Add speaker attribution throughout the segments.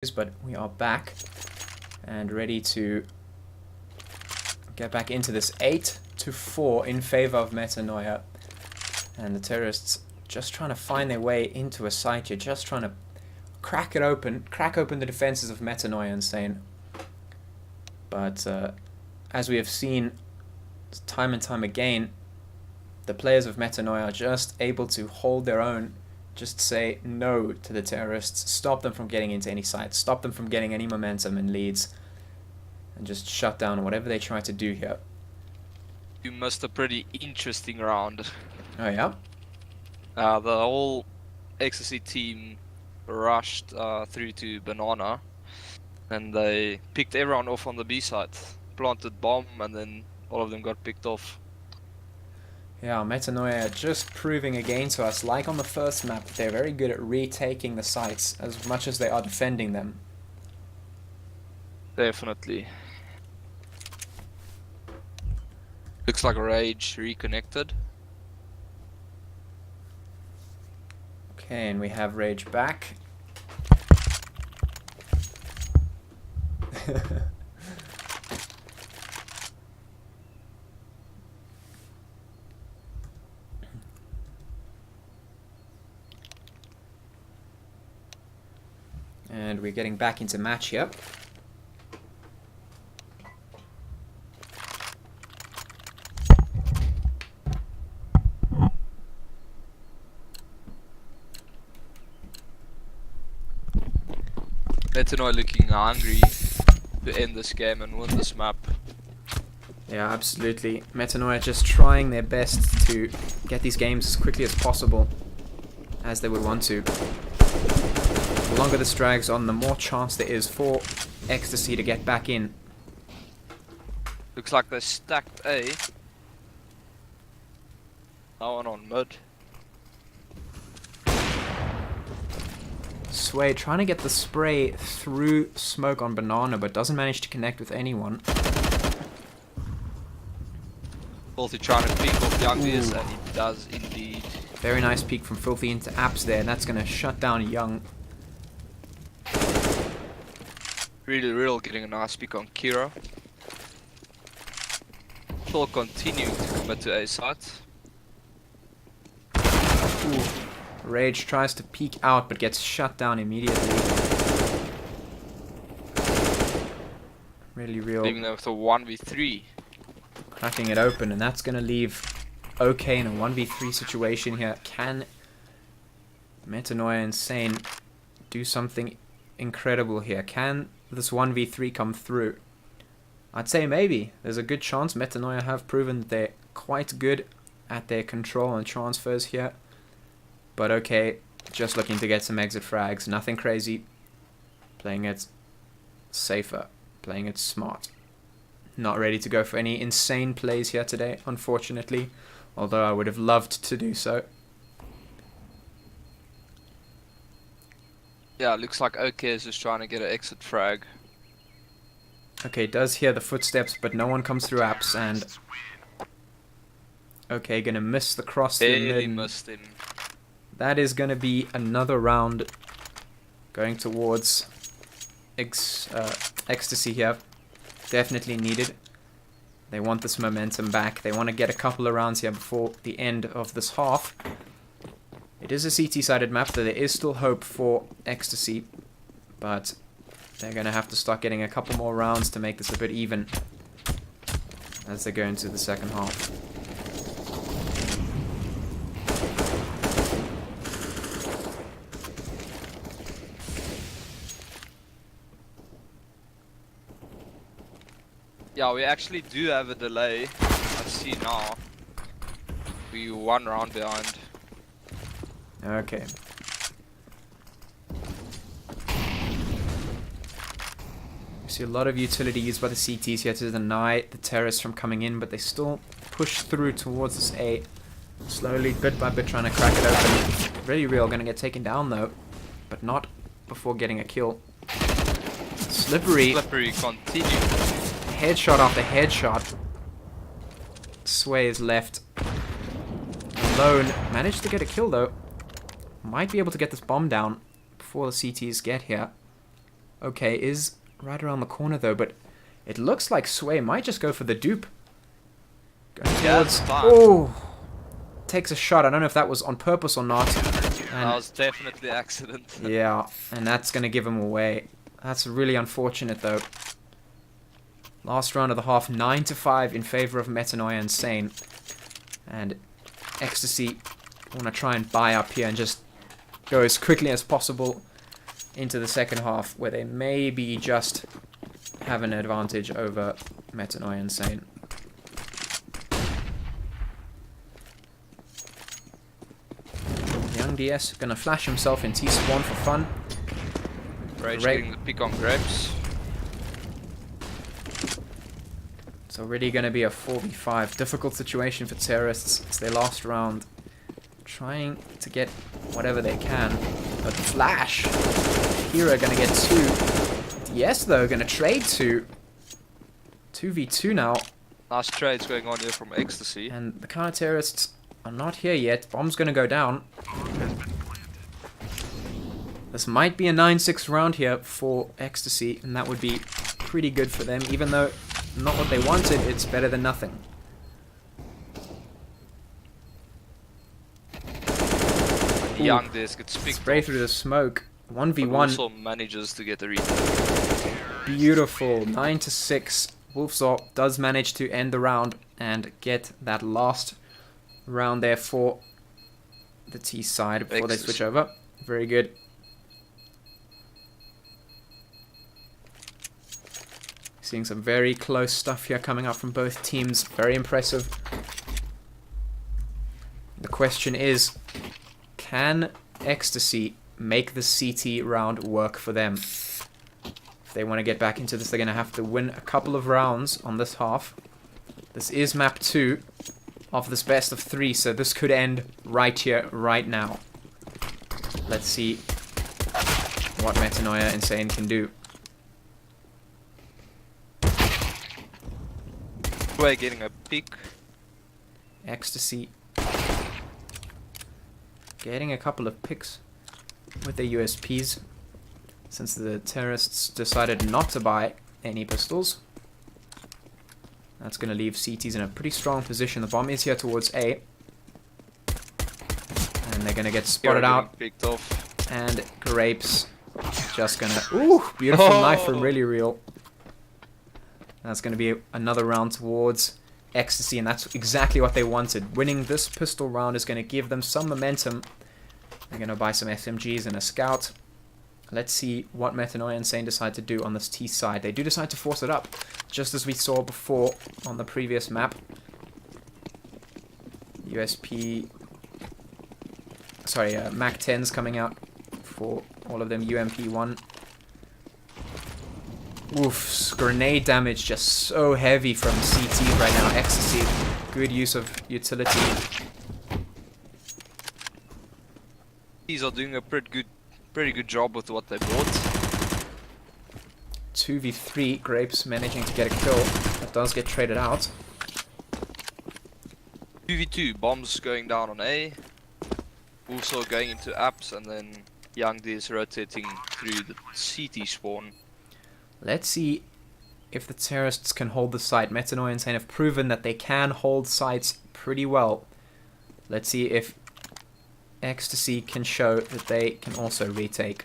Speaker 1: But we are back and ready to get back into this 8-4 in favor of Mentanoia. And the terrorists just trying to find their way into a site here, just trying to crack open the defenses of Mentanoia Insane. But as we have seen time and time again, the players of Mentanoia are just able to hold their own. Just say no to the terrorists, stop them from getting into any sites, stop them from getting any momentum and leads, and just shut down whatever they try to do here.
Speaker 2: You missed a pretty interesting round.
Speaker 1: Oh yeah?
Speaker 2: The whole Extacy team rushed through to Banana, and they picked everyone off on the B site, planted bomb, and then all of them got picked off.
Speaker 1: Yeah, Mentanoia just proving again to us, like on the first map, that they're very good at retaking the sites as much as they are defending them.
Speaker 2: Definitely. Looks like Rage reconnected.
Speaker 1: Okay, and we have Rage back. And we're getting back into match here.
Speaker 2: Mentanoia looking hungry to end this game and win this map.
Speaker 1: Yeah, absolutely. Mentanoia just trying their best to get these games as quickly as possible, as they would want to. The longer this drags on, the more chance there is for Extacy to get back in.
Speaker 2: Looks like they stacked A. That one on mid.
Speaker 1: Sway trying to get the spray through smoke on Banana, but doesn't manage to connect with anyone.
Speaker 2: Filthy trying to peek off Young, and he does indeed.
Speaker 1: Very nice peek from Filthy into Apps there, and that's going to shut down Young.
Speaker 2: Really real getting a nice pick on Kira. Still continuing to commit to A site.
Speaker 1: Ooh. Rage tries to peek out but gets shut down immediately. Really real.
Speaker 2: Leaving them with a 1v3.
Speaker 1: Cracking it open, and that's going to leave OK in a 1v3 situation here. Can Mentanoia Insane do something incredible here? Can this 1v3 come through? I'd say maybe. There's a good chance. Mentanoia have proven that they're quite good at their control and transfers here. But okay, just looking to get some exit frags. Nothing crazy. Playing it safer. Playing it smart. Not ready to go for any insane plays here today, unfortunately. Although I would have loved to do so.
Speaker 2: Yeah, looks like OK is just trying to get an exit frag.
Speaker 1: Okay, does hear the footsteps, but no one comes through Apps, and okay, gonna miss the cross through
Speaker 2: Barely
Speaker 1: mid.
Speaker 2: missed him.
Speaker 1: That is gonna be another round going towards Extacy here. Definitely needed. They want this momentum back. They want to get a couple of rounds here before the end of this half. It is a CT-sided map, so there is still hope for Extacy, but they're going to have to start getting a couple more rounds to make this a bit even as they go into the second half.
Speaker 2: Yeah, we actually do have a delay. I see now. We 1 round behind.
Speaker 1: Okay. We see a lot of utility used by the CTs here to deny the terrorists from coming in, but they still push through towards this A. Slowly, bit by bit, trying to crack it open. Really real, gonna get taken down though, but not before getting a kill. Slippery.
Speaker 2: Slippery continue.
Speaker 1: Headshot after headshot. Sway is left alone. Managed to get a kill though. Might be able to get this bomb down before the CTs get here. okay, is right around the corner though, but it looks like Sway might just go for the dupe. Going towards... Oh! Takes a shot. I don't know if that was on purpose or not.
Speaker 2: That was definitely accident.
Speaker 1: Yeah, and that's going to give him away. That's really unfortunate though. Last round of the half, 9-5 in favor of Mentanoia and Sane. And Extacy want to try and buy up here and just go as quickly as possible into the second half, where they maybe just have an advantage over Mentanoia and Sane. Young DS gonna flash himself in T-spawn for fun.
Speaker 2: Rage getting the pick on Grapes.
Speaker 1: It's already gonna be a 4v5. Difficult situation for Terrorists. It's their last round. Trying to get whatever they can. But Flash! Hero gonna get 2. DS though gonna trade 2. 2v2 now.
Speaker 2: Nice trades going on here from Extacy.
Speaker 1: And the counter-terrorists are not here yet. Bomb's gonna go down. This might be a 9-6 round here for Extacy, and that would be pretty good for them. Even though not what they wanted, it's better than nothing.
Speaker 2: Young Disc gets picked
Speaker 1: Spray
Speaker 2: off,
Speaker 1: through the smoke. 1v1.
Speaker 2: also manages to get the retake.
Speaker 1: Beautiful. 9-6. Wolfsaw does manage to end the round and get that last round there for the T side before they switch over. Very good. Seeing some very close stuff here coming up from both teams. Very impressive. The question is, can Extacy make the CT round work for them? If they want to get back into this, they're going to have to win a couple of rounds on this half. This is map 2 of this best of 3, so this could end right here, right now. Let's see what Mentanoia and Sane can do.
Speaker 2: We're getting a pick.
Speaker 1: Extacy getting a couple of picks with their USPs, since the terrorists decided not to buy any pistols. That's going to leave CTs in a pretty strong position. The bomb is here towards A. And they're going to get spotted out.
Speaker 2: Picked off.
Speaker 1: And Grapes just going to... Ooh, beautiful knife from Really Real. That's going to be another round towards Extacy, and that's exactly what they wanted. Winning this pistol round is going to give them some momentum. They're going to buy some SMGs and a scout. Let's see what Mentanoia and Sane decide to do on this T side. They do decide to force it up, just as we saw before on the previous map. USP... Sorry, Mac 10's coming out for all of them. UMP1. Oof, grenade damage just so heavy from CT right now. Extacy, good use of utility.
Speaker 2: These are doing a pretty good job with what they bought.
Speaker 1: 2v3, Grapes managing to get a kill. That does get traded out.
Speaker 2: 2v2, bombs going down on A. Also going into apps, and then Young D is rotating through the CT spawn.
Speaker 1: Let's see if the terrorists can hold the site. Mentanoia and Sane have proven that they can hold sites pretty well. Let's see if Extacy can show that they can also retake.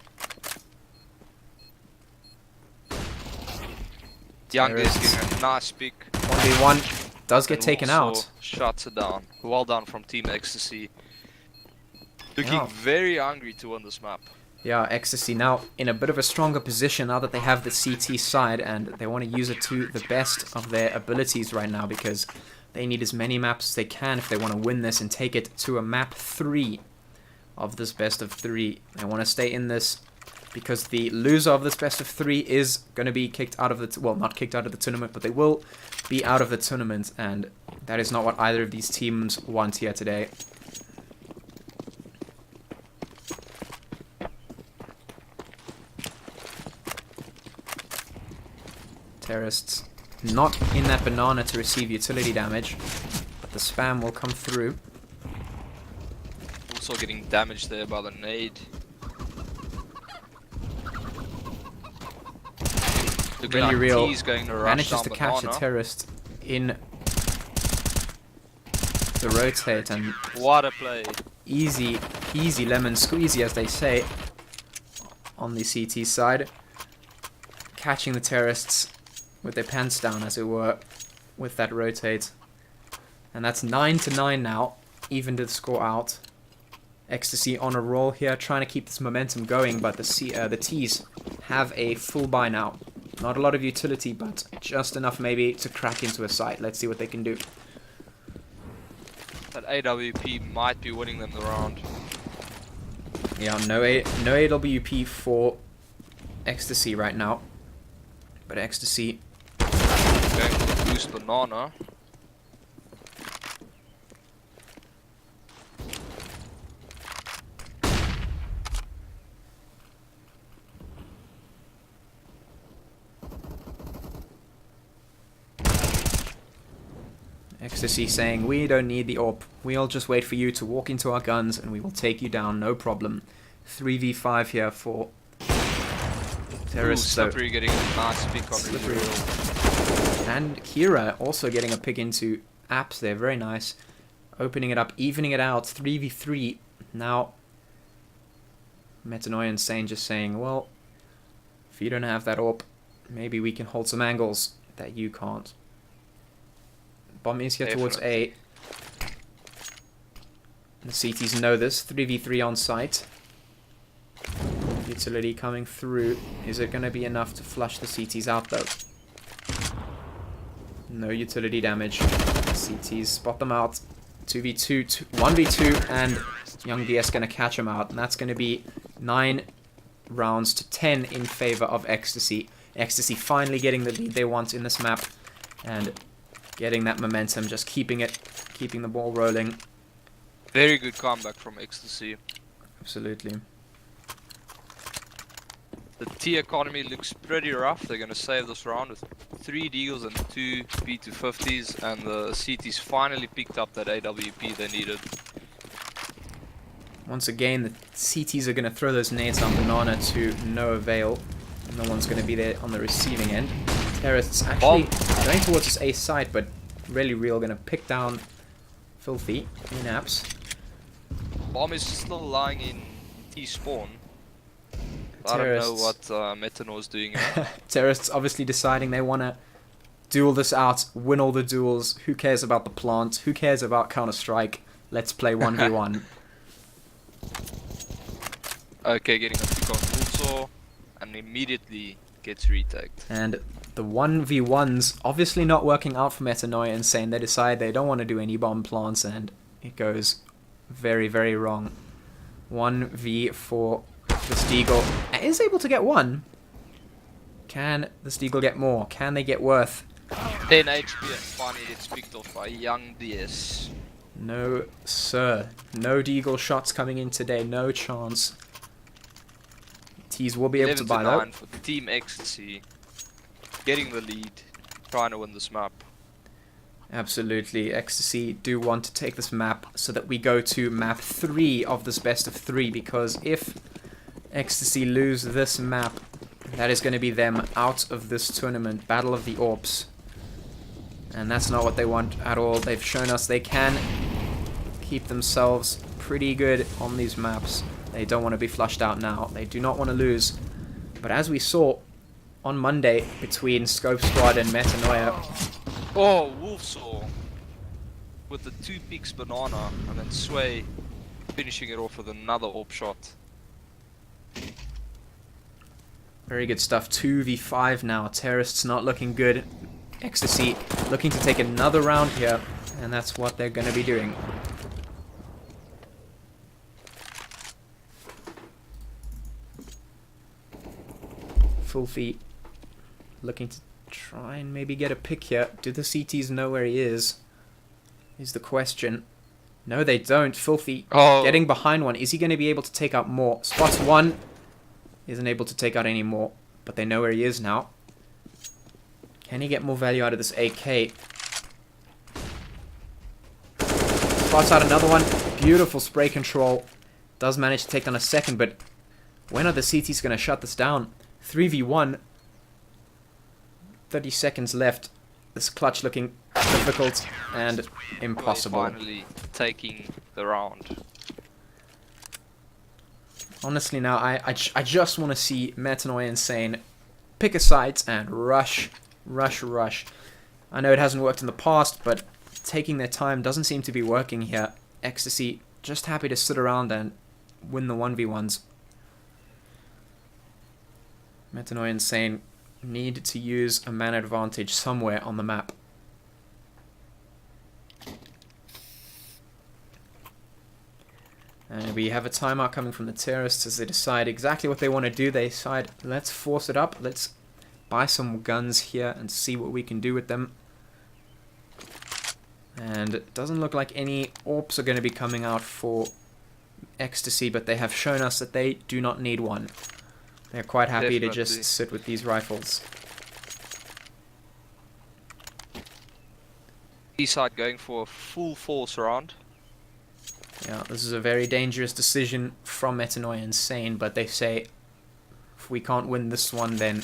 Speaker 2: Young is getting a nice pick.
Speaker 1: 1v1 does get taken out.
Speaker 2: Shuts it down. Well done from Team Extacy. Looking very hungry to win this map.
Speaker 1: Yeah, Extacy now in a bit of a stronger position now that they have the CT side, and they want to use it to the best of their abilities right now, because they need as many maps as they can if they want to win this and take it to a map 3 of this best of 3. They want to stay in this because the loser of this best of 3 is going to be kicked out of the... well, not kicked out of the tournament, but they will be out of the tournament, and that is not what either of these teams want here today. Terrorists not in that banana to receive utility damage, but the spam will come through.
Speaker 2: Also getting damaged there by the nade. Looking
Speaker 1: Really
Speaker 2: like
Speaker 1: real
Speaker 2: T's going to rush
Speaker 1: manages
Speaker 2: down
Speaker 1: to catch a
Speaker 2: banana.
Speaker 1: terrorist in the rotate, and
Speaker 2: What a play.
Speaker 1: easy lemon squeezy, as they say, on the CT side. Catching the terrorists with their pants down, as it were, with that rotate. And that's 9-9 now, even to the score out. Extacy on a roll here, trying to keep this momentum going, but the T's have a full buy now. Not a lot of utility, but just enough maybe to crack into a site. Let's see what they can do.
Speaker 2: That AWP might be winning them the round.
Speaker 1: Yeah, no AWP for Extacy right now. But Extacy
Speaker 2: Going for the boost banana.
Speaker 1: Extacy saying, we don't need the AWP. We'll just wait for you to walk into our guns and we will take you down, no problem. 3v5 here for terrorists.
Speaker 2: Slippery getting a nice pick on
Speaker 1: Slippery.
Speaker 2: Real.
Speaker 1: And Kira also getting a pick into apps there, very nice. Opening it up, evening it out, 3v3. Now, Mentanoia and Sane just saying, well, if you don't have that AWP, maybe we can hold some angles that you can't. Bomb is here towards A. The CTs know this. 3v3 on site. Utility coming through. Is it going to be enough to flush the CTs out though? No utility damage. CTs spot them out. 2v2, 1v2, and Young DS going to catch them out. And that's going to be 9 rounds to 10 in favor of Extacy. Extacy finally getting the lead they want in this map. And getting that momentum, just keeping the ball rolling.
Speaker 2: Very good comeback from Extacy.
Speaker 1: Absolutely.
Speaker 2: The T economy looks pretty rough. They're going to save this round with 3 deals and 2 B250s, and the CTs finally picked up that AWP they needed.
Speaker 1: Once again, the CTs are going to throw those nades on banana to no avail. No one's going to be there on the receiving end. Terrorists actually going towards this A site, but really real going to pick down Filthy in apps.
Speaker 2: Bomb is still lying in T spawn. I don't know what Metanoia is doing.
Speaker 1: Terrorists obviously deciding they want to duel this out, win all the duels. Who cares about the plant? Who cares about Counter-Strike? Let's play 1v1.
Speaker 2: Okay, getting a pick on Full and immediately gets retagged.
Speaker 1: And the 1v1's obviously not working out for Mentanoia, and saying they decide they don't want to do any bomb plants, and it goes very, very wrong. 1v for the Steagle. Is able to get one. Can the Steagle get more? Can they get worth?
Speaker 2: 10 HP and finally gets picked off by Young DS.
Speaker 1: No, sir. No Deagle shots coming in today. No chance. T's will be able to buy that.
Speaker 2: For Team Extacy. Getting the lead. Trying to win this map.
Speaker 1: Absolutely. Extacy do want to take this map so that we go to map 3 of this best of 3. Because if Extacy lose this map, that is going to be them out of this tournament. Battle of the Orps. And that's not what they want at all. They've shown us they can keep themselves pretty good on these maps. They don't want to be flushed out now. They do not want to lose. But as we saw on Monday between Scope Squad and Mentanoia.
Speaker 2: Oh, Wolfsaw with the 2 picks banana, and then Sway finishing it off with another AWP shot.
Speaker 1: Very good stuff. 2v5 now. Terrorists not looking good. Extacy looking to take another round here, and that's what they're going to be doing. Filthy looking to try and maybe get a pick here. Do the CTs know where he is the question. No, they don't. Filthy getting behind one. Is he going to be able to take out more? Spots one. Isn't able to take out any more, but they know where he is now. Can he get more value out of this AK? Spots out another one. Beautiful spray control. Does manage to take down a second, but when are the CTs going to shut this down? 3v1. 30 seconds left. This clutch looking difficult and impossible.
Speaker 2: Finally taking the round.
Speaker 1: Honestly now, I just want to see Mentanoia Insane pick a site and rush. I know it hasn't worked in the past, but taking their time doesn't seem to be working here. Extacy just happy to sit around and win the 1v1s. Mentanoia Insane need to use a man advantage somewhere on the map. And we have a timeout coming from the terrorists as they decide exactly what they want to do. They decide, let's force it up, let's buy some guns here and see what we can do with them. And it doesn't look like any AWPs are going to be coming out for Extacy, but they have shown us that they do not need one. They're quite happy to just sit with these rifles.
Speaker 2: B-side going for a full force round.
Speaker 1: Yeah, this is a very dangerous decision from Mentanoia Insane, but they say if we can't win this one, then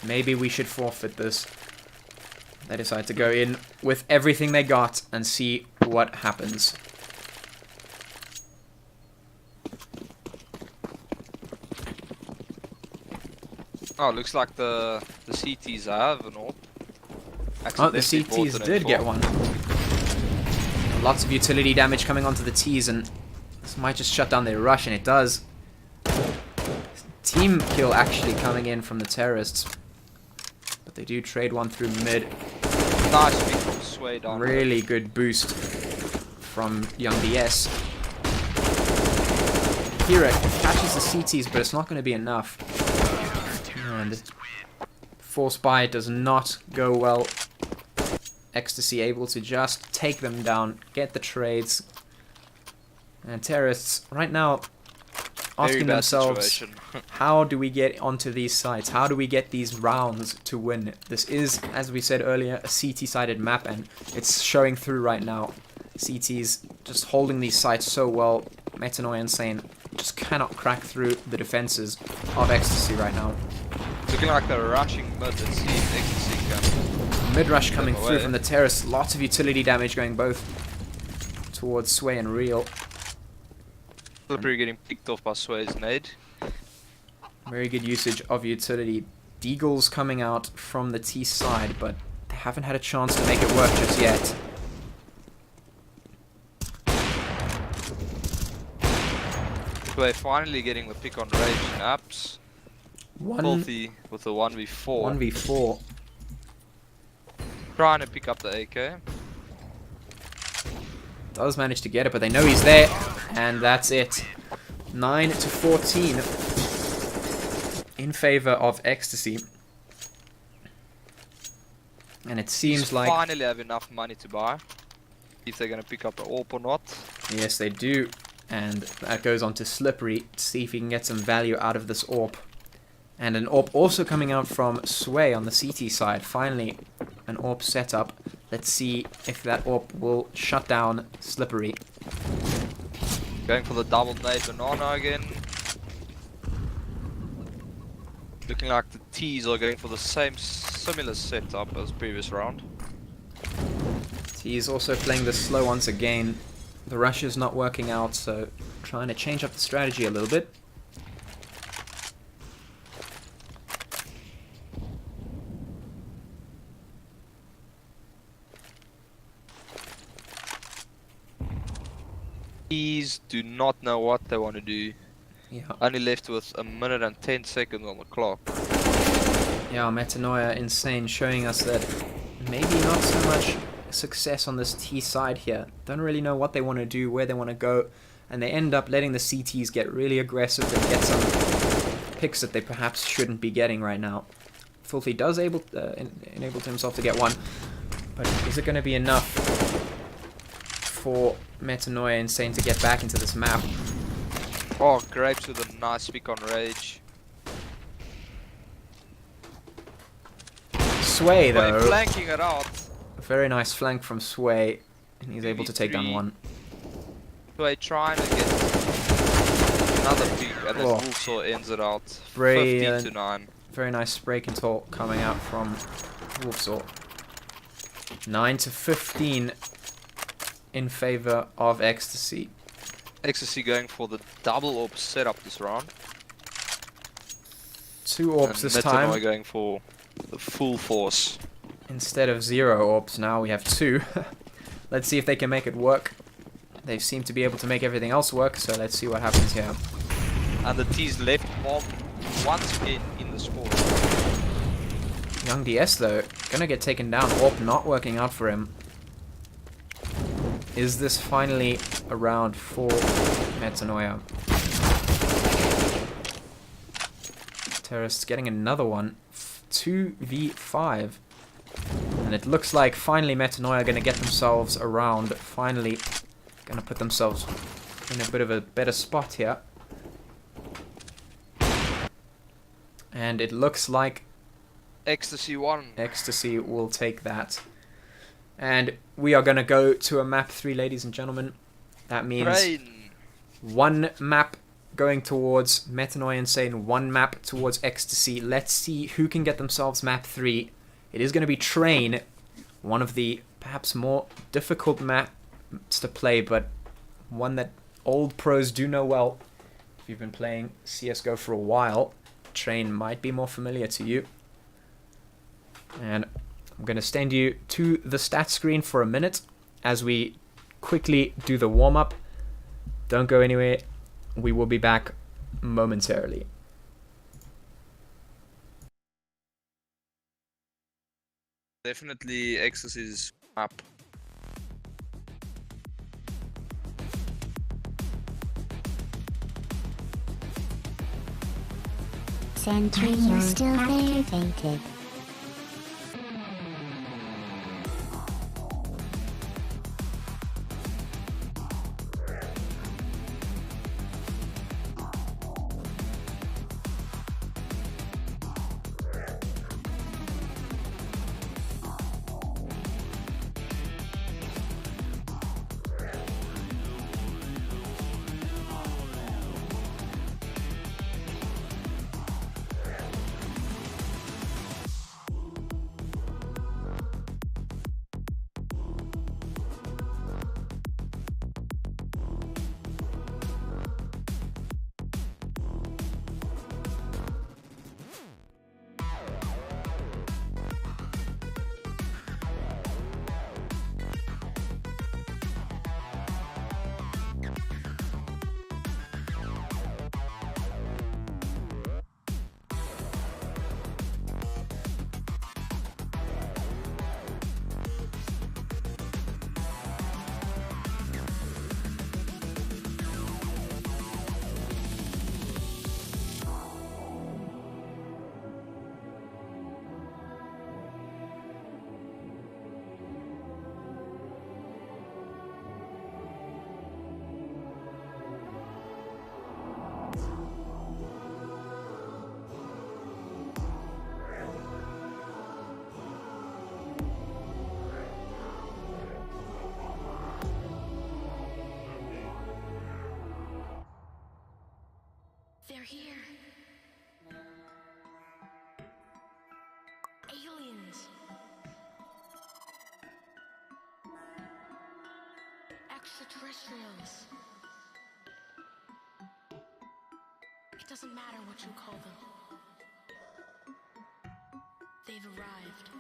Speaker 1: maybe we should forfeit this. They decide to go in with everything they got and see what happens.
Speaker 2: Oh, looks like the CTs have an AWP.
Speaker 1: Oh, the CTs did get one. Lots of utility damage coming onto the Ts, and this might just shut down their rush, and it does. Team kill actually coming in from the terrorists. But they do trade one through mid.
Speaker 2: Nice pick from Sway down.
Speaker 1: Really good boost from Young DS. Kira catches the CTs, but it's not going to be enough. And force buy does not go well. Extacy able to just take them down, get the trades. And terrorists right now asking themselves, how do we get onto these sites? How do we get these rounds to win? This is, as we said earlier, a CT-sided map, and it's showing through right now. CT's just holding these sites so well. Mentanoia Insane just cannot crack through the defenses of Extacy right now.
Speaker 2: Looking like they're rushing mid and see if Extacy can.
Speaker 1: Mid-rush coming through from the terrorists. Lots of utility damage going both towards Sway and Real.
Speaker 2: Slippery getting picked off by Sway's nade.
Speaker 1: Very good usage of utility. Deagle's coming out from the T side, but they haven't had a chance to make it work just yet.
Speaker 2: Sway finally getting the pick on rage and apps. Filthy with the 1v4.
Speaker 1: 1v4.
Speaker 2: Trying to pick up the AK.
Speaker 1: Does manage to get it, but they know he's there, and that's it. 9-14 in favor of Extacy. And it seems like
Speaker 2: finally have enough money to buy. If they're gonna pick up the AWP or not.
Speaker 1: yes, they do, and that goes on to Slippery to see if he can get some value out of this AWP. And an AWP also coming out from Sway on the CT side. Finally, an AWP setup. Let's see if that AWP will shut down Slippery.
Speaker 2: Going for the double nade banana again. Looking like the T's are going for the same similar setup as previous round.
Speaker 1: He's also playing this slow once again. The rush is not working out, so trying to change up the strategy a little bit.
Speaker 2: T's do not know what they want to do.
Speaker 1: Yeah.
Speaker 2: Only left with 1 minute and 10 seconds on the clock.
Speaker 1: Yeah, Mentanoia Insane showing us that maybe not so much success on this T side here. Don't really know what they want to do, where they want to go, and they end up letting the CTs get really aggressive and get some picks that they perhaps shouldn't be getting right now. Filthy does enable to himself to get one, but is it going to be enough for Mentanoia Insane to get back into this map?
Speaker 2: Oh, Grapes with a nice pick on rage.
Speaker 1: Sway though,
Speaker 2: Flanking it out.
Speaker 1: a very nice flank from Sway, and he's able to take down one.
Speaker 2: Sway trying to get another pick, and then Wolfsaw ends it out.
Speaker 1: Brilliant.
Speaker 2: 15-9.
Speaker 1: Very nice spray control coming out from Wolfsaw. 9-15 in favor of Extacy.
Speaker 2: Extacy going for the double AWP setup this round.
Speaker 1: 2 AWPs
Speaker 2: And
Speaker 1: this time.
Speaker 2: Mentanoia going for the full force.
Speaker 1: Instead of 0 AWPs now we have 2. Let's see if they can make it work. They seem to be able to make everything else work, so let's see what happens here.
Speaker 2: And the T's left bomb once again in the score.
Speaker 1: Young DS though, gonna get taken down. AWP not working out for him. Is this finally a round for Mentanoia? Terrorists getting another one. 2v5. And it looks like finally Mentanoia are going to get themselves around. Finally going to put themselves in a bit of a better spot here. And it looks like
Speaker 2: Extacy won.
Speaker 1: Extacy will take that. And we are going to go to a map 3, ladies and gentlemen. That means
Speaker 2: Rain.
Speaker 1: 1 map going towards Mentanoia Insane, 1 map towards Extacy. Let's see who can get themselves map 3. It is going to be Train, one of the perhaps more difficult maps to play, but one that old pros do know well. If you've been playing CSGO for a while, Train might be more familiar to you. And I'm going to stand you to the stat screen for a minute as we quickly do the warm-up. Don't go anywhere. We will be back momentarily.
Speaker 2: Definitely Extacy's map.
Speaker 3: Sentry, you're still activated.
Speaker 4: They're here. Aliens. Extraterrestrials. It doesn't matter what you call them. They've arrived.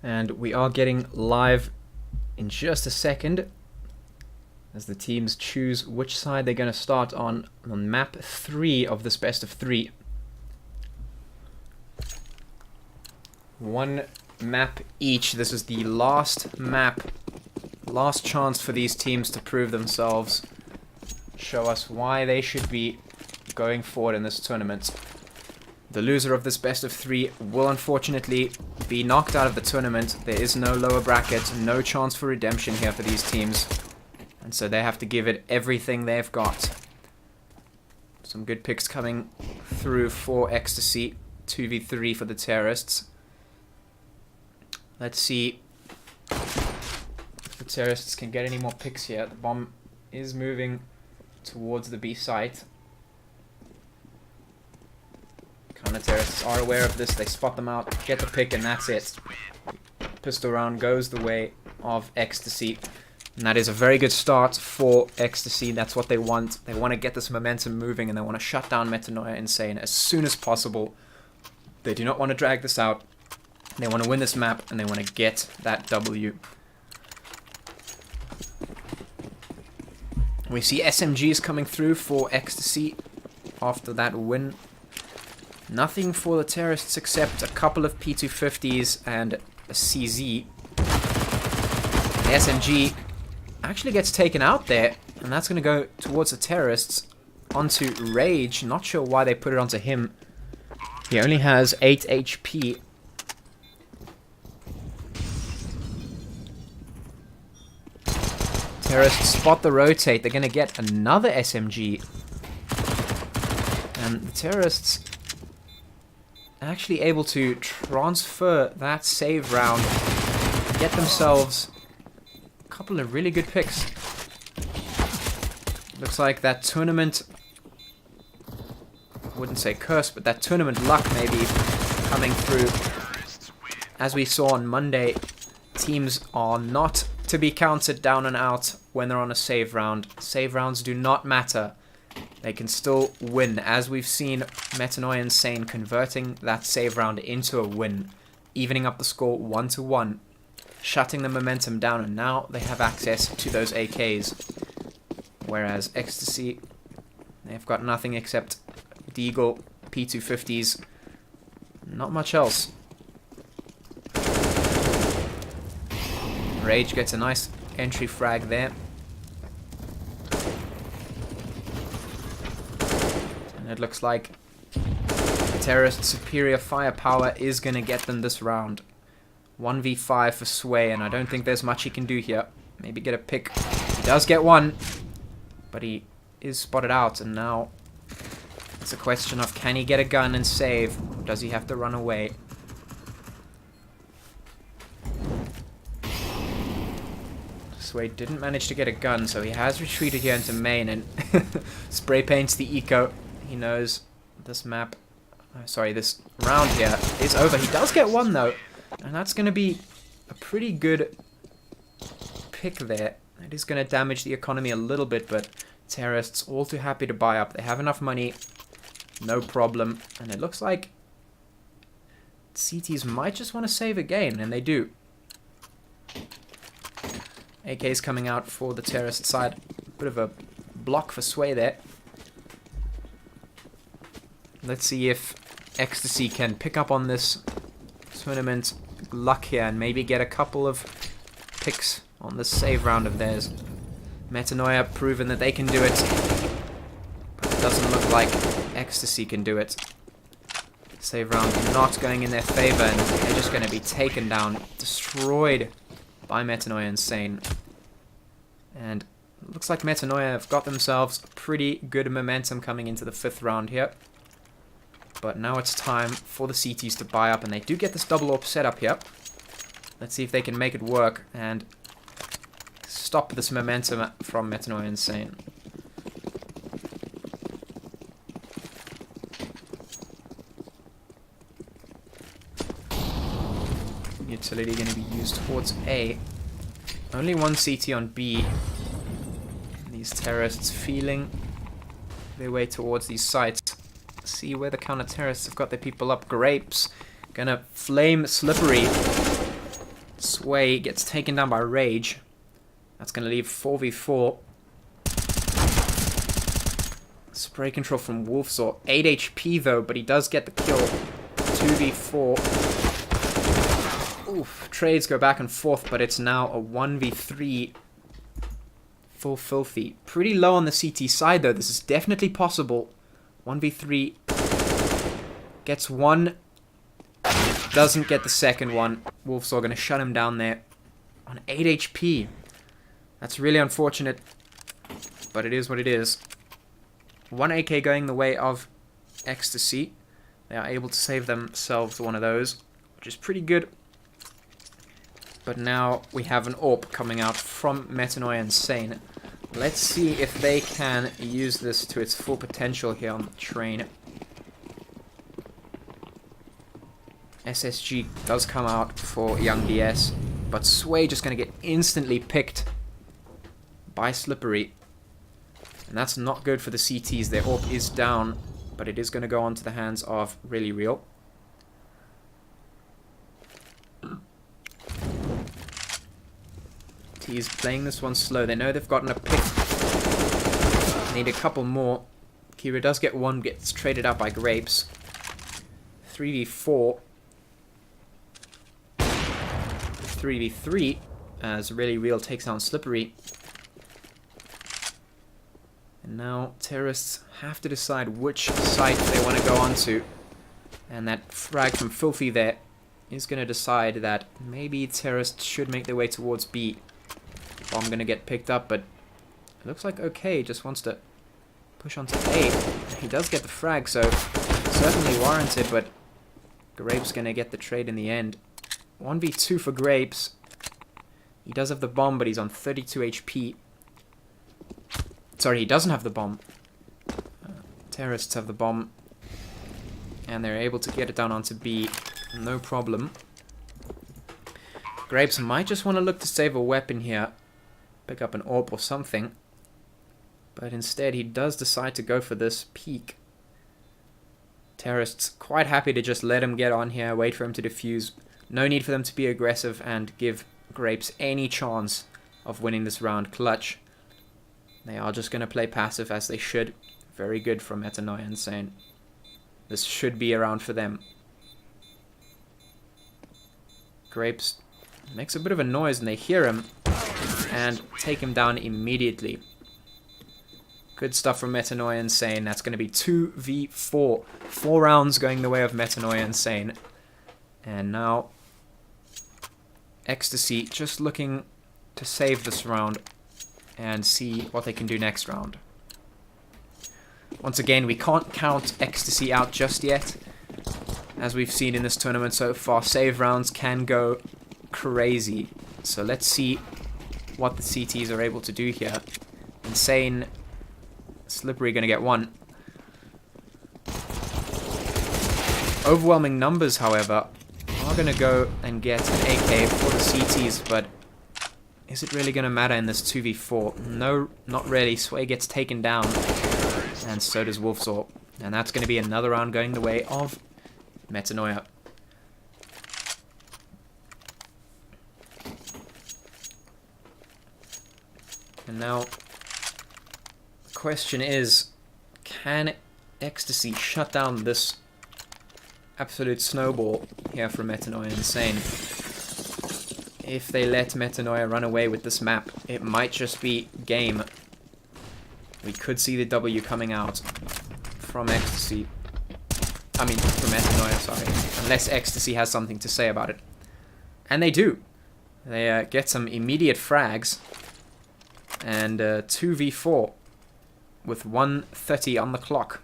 Speaker 1: And we are getting live in just a second as the teams choose which side they're going to start on map 3 of this best of 3. One map each. This is the last map, last chance for these teams to prove themselves, show us why they should be going forward in this tournament. The loser of this best of 3 will unfortunately be knocked out of the tournament. There is no lower bracket, no chance for redemption here for these teams. And so they have to give it everything they've got. Some good picks coming through for Extacy. 2v3 for the terrorists. Let's see if the terrorists can get any more picks here. The bomb is moving towards the B site. Counter-terrorists are aware of this, they spot them out, get the pick, and that's it. Pistol round goes the way of Extacy. And that is a very good start for Extacy. That's what they want. They want to get this momentum moving, and they want to shut down Mentanoia Insane as soon as possible. They do not want to drag this out. They want to win this map, and they want to get that W. We see SMGs coming through for Extacy after that win. Nothing for the terrorists except a couple of P250s and a CZ. The SMG actually gets taken out there, and that's going to go towards the terrorists onto Rage. Not sure why they put it onto him. He only has 8 HP. Terrorists spot the rotate. They're going to get another SMG. And the terrorists actually able to transfer that save round, get themselves a couple of really good picks. Looks like that tournament, I wouldn't say curse, but that tournament luck may be coming through. As we saw on Monday, teams are not to be counted down and out when they're on a save round. Save rounds do not matter. They can still win, as we've seen Mentanoia Insane converting that save round into a win, evening up the score 1-1, shutting the momentum down, and now they have access to those AKs. Whereas Extacy, they've got nothing except Deagle, P250s, not much else. Rage gets a nice entry frag there. And it looks like the terrorist superior firepower is going to get them this round. 1v5 for Sway, and I don't think there's much he can do here. Maybe get a pick. He does get one, but he is spotted out, and now it's a question of can he get a gun and save, or does he have to run away? Sway didn't manage to get a gun, so he has retreated here into main and spray paints the eco. He knows this map, this round here is over. He does get one though, and that's going to be a pretty good pick there. It is going to damage the economy a little bit, but terrorists all too happy to buy up. They have enough money, no problem, and it looks like CTs might just want to save again, and they do. AK's coming out for the terrorist side. Bit of a block for Sway there. Let's see if Extacy can pick up on this tournament luck here and maybe get a couple of picks on this save round of theirs. Mentanoia proven that they can do it, but it doesn't look like Extacy can do it. Save round not going in their favor, and they're just going to be taken down, destroyed by Mentanoia Insane. And it looks like Mentanoia have got themselves pretty good momentum coming into the 5th round here. But now it's time for the CTs to buy up, and they do get this double AWP set up here. Let's see if they can make it work and stop this momentum from Mentanoia Insane. utility going to be used towards A. Only one CT on B. These terrorists feeling their way towards these sites. See where the counter-terrorists have got their people up. Grapes gonna flame Slippery. Sway gets taken down by Rage. That's gonna leave 4v4. Spray control from Wolfsaw. 8 HP though, but he does get the kill. 2v4. Oof, trades go back and forth, but it's now a 1v3. Full filthy. Pretty low on the CT side though. This is definitely possible. 1v3. Gets one. Doesn't get the second one. Wolfsaw gonna shut him down there. On 8 HP. That's really unfortunate. But it is what it is. 1 AK going the way of Extacy. They are able to save themselves one of those, which is pretty good. But now we have an AWP coming out from Mentanoia and Sane. Let's see if they can use this to its full potential here on the train. SSG does come out for Young DS, but Sway just going to get instantly picked by Slippery. And that's not good for the CTs. Their AWP is down, but it is going to go onto the hands of Really Real. T's playing this one slow. They know they've gotten a pick. Need a couple more. Kira does get one, gets traded out by Grapes. 3v4. 3v3 as Really Real takes down Slippery. And now terrorists have to decide which site they want to go onto. And that frag from Filthy there is going to decide that maybe terrorists should make their way towards B. Bomb going to get picked up, but it looks like OK just wants to push onto A. He does get the frag, so certainly warranted, but Grapes going to get the trade in the end. 1v2 for Grapes. He does have the bomb, but he's on 32 HP. Sorry, he doesn't have the bomb. Terrorists have the bomb. And they're able to get it down onto B. No problem. Grapes might just want to look to save a weapon here. Pick up an AWP or something. But instead, he does decide to go for this peek. Terrorists quite happy to just let him get on here, wait for him to defuse. No need for them to be aggressive and give Grapes any chance of winning this round clutch. They are just going to play passive as they should. Very good from Mentanoia and Sane. This should be a round for them. Grapes makes a bit of a noise and they hear him and take him down immediately. Good stuff from Mentanoia and Sane. That's going to be 2v4. 4 rounds going the way of Mentanoia and Sane. And now Extacy just looking to save this round and see what they can do next round. Once again, we can't count Extacy out just yet. As we've seen in this tournament so far, save rounds can go crazy. So let's see what the CTs are able to do here. Insane. Slippery going to get one. Overwhelming numbers, however, are going to go and get an AK for the CTs, but is it really going to matter in this 2v4? No, not really. Sway gets taken down, and so does Wolfsaw. And that's going to be another round going the way of Mentanoia. And now, the question is, can Extacy shut down this absolute snowball here from Mentanoia and Sane? If they let Mentanoia run away with this map, it might just be game. We could see the W coming out from Extacy. I mean, from Mentanoia, sorry. Unless Extacy has something to say about it. And they do. They get some immediate frags. And 2v4 with 1:30 on the clock.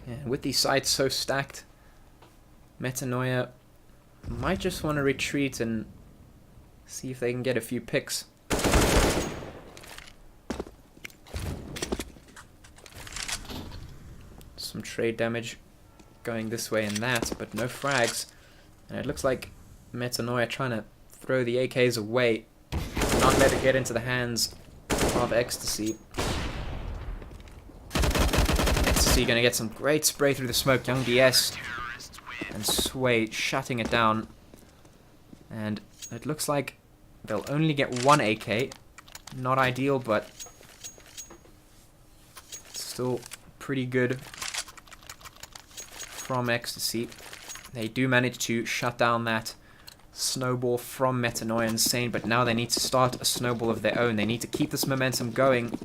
Speaker 1: And with these sides so stacked, Mentanoia might just want to retreat and see if they can get a few picks. Some trade damage going this way and that, but no frags. And it looks like Mentanoia trying to throw the AKs away, not let it get into the hands of Extacy. Extacy going to get some great spray through the smoke. Young DS and Sway shutting it down. And it looks like they'll only get one AK. Not ideal, but still pretty good from Extacy. They do manage to shut down that snowball from Mentanoia and Sane, but now they need to start a snowball of their own. They need to keep this momentum going,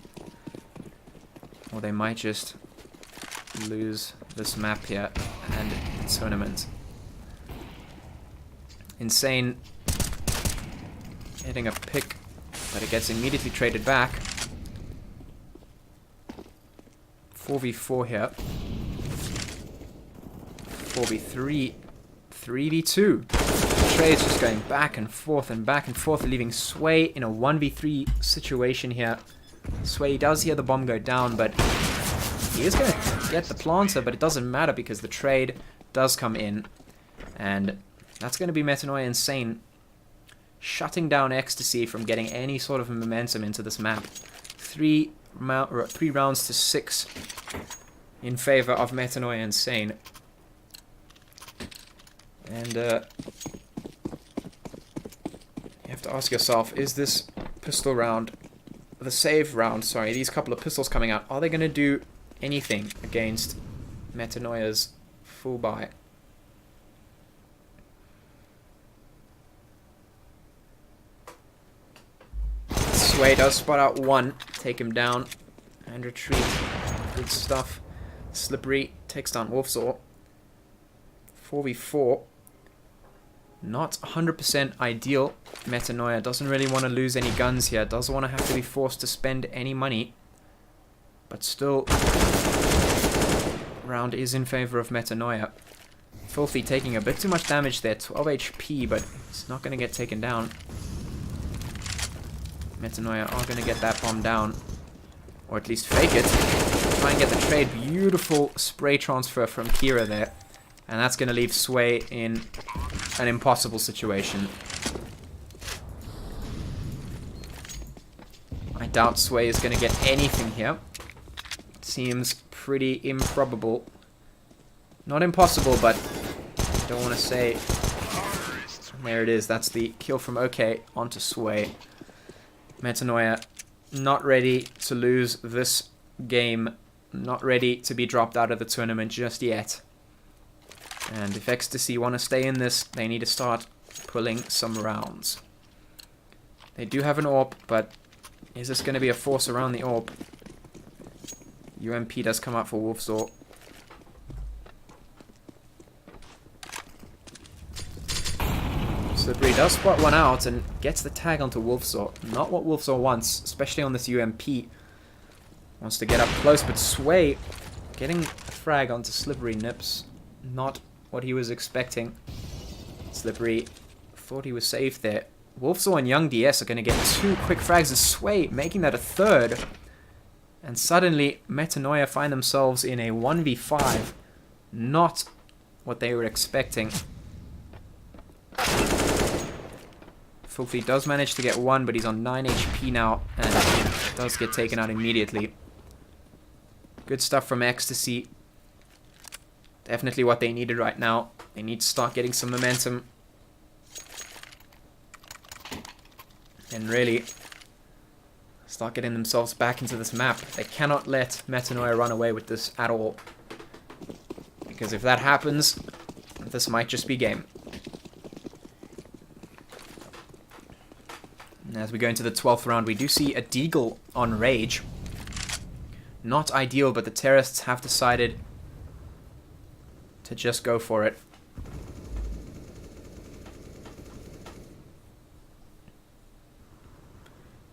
Speaker 1: or they might just lose this map here and tournament. Insane hitting a pick, but it gets immediately traded back. 4v4 here. 4v3. 3v2. Trades just going back and forth, leaving Sway in a 1v3 situation here. Sway does hear the bomb go down, but he is going to get the planter, but it doesn't matter because the trade does come in. And that's going to be Mentanoia Insane shutting down Extacy from getting any sort of momentum into this map. 3 rounds to 6 in favor of Mentanoia Insane. And you have to ask yourself, is this pistol round, the save round, sorry, these couple of pistols coming out, are they going to do anything against Mentanoia's full buy? Sway does spot out one, take him down, and retreat. Good stuff. Slippery takes down Wolfsaw. 4v4. Not 100% ideal. Mentanoia doesn't really want to lose any guns here. Doesn't want to have to be forced to spend any money. But still, round is in favor of Mentanoia. Filthy taking a bit too much damage there. 12 HP, but it's not going to get taken down. Mentanoia are going to get that bomb down. Or at least fake it. Try and get the trade. Beautiful spray transfer from Kira there. And that's going to leave Sway in an impossible situation. I doubt Sway is going to get anything here. It seems pretty improbable. Not impossible, but I don't want to say. There it is. That's the kill from OK onto Sway. Mentanoia not ready to lose this game. Not ready to be dropped out of the tournament just yet. And if Extacy want to stay in this, they need to start pulling some rounds. They do have an AWP, but is this going to be a force around the AWP? UMP does come out for Wolfsaw. Slippery does spot one out and gets the tag onto Wolfsaw. Not what Wolfsaw wants, especially on this UMP. Wants to get up close, but Sway getting a frag onto Slippery Nips. Not what he was expecting. Slippery thought he was safe there. Wolfsaw and Young DS are going to get 2 quick frags, and Sway making that a third. And suddenly, Mentanoia find themselves in a 1v5. Not what they were expecting. Filthy does manage to get 1, but he's on 9 HP now, and does get taken out immediately. Good stuff from Extacy. Definitely what they needed right now. They need to start getting some momentum. And really start getting themselves back into this map. They cannot let Mentanoia run away with this at all. Because if that happens, this might just be game. And as we go into the 12th round, we do see a Deagle on Rage. Not ideal, but the terrorists have decided to just go for it.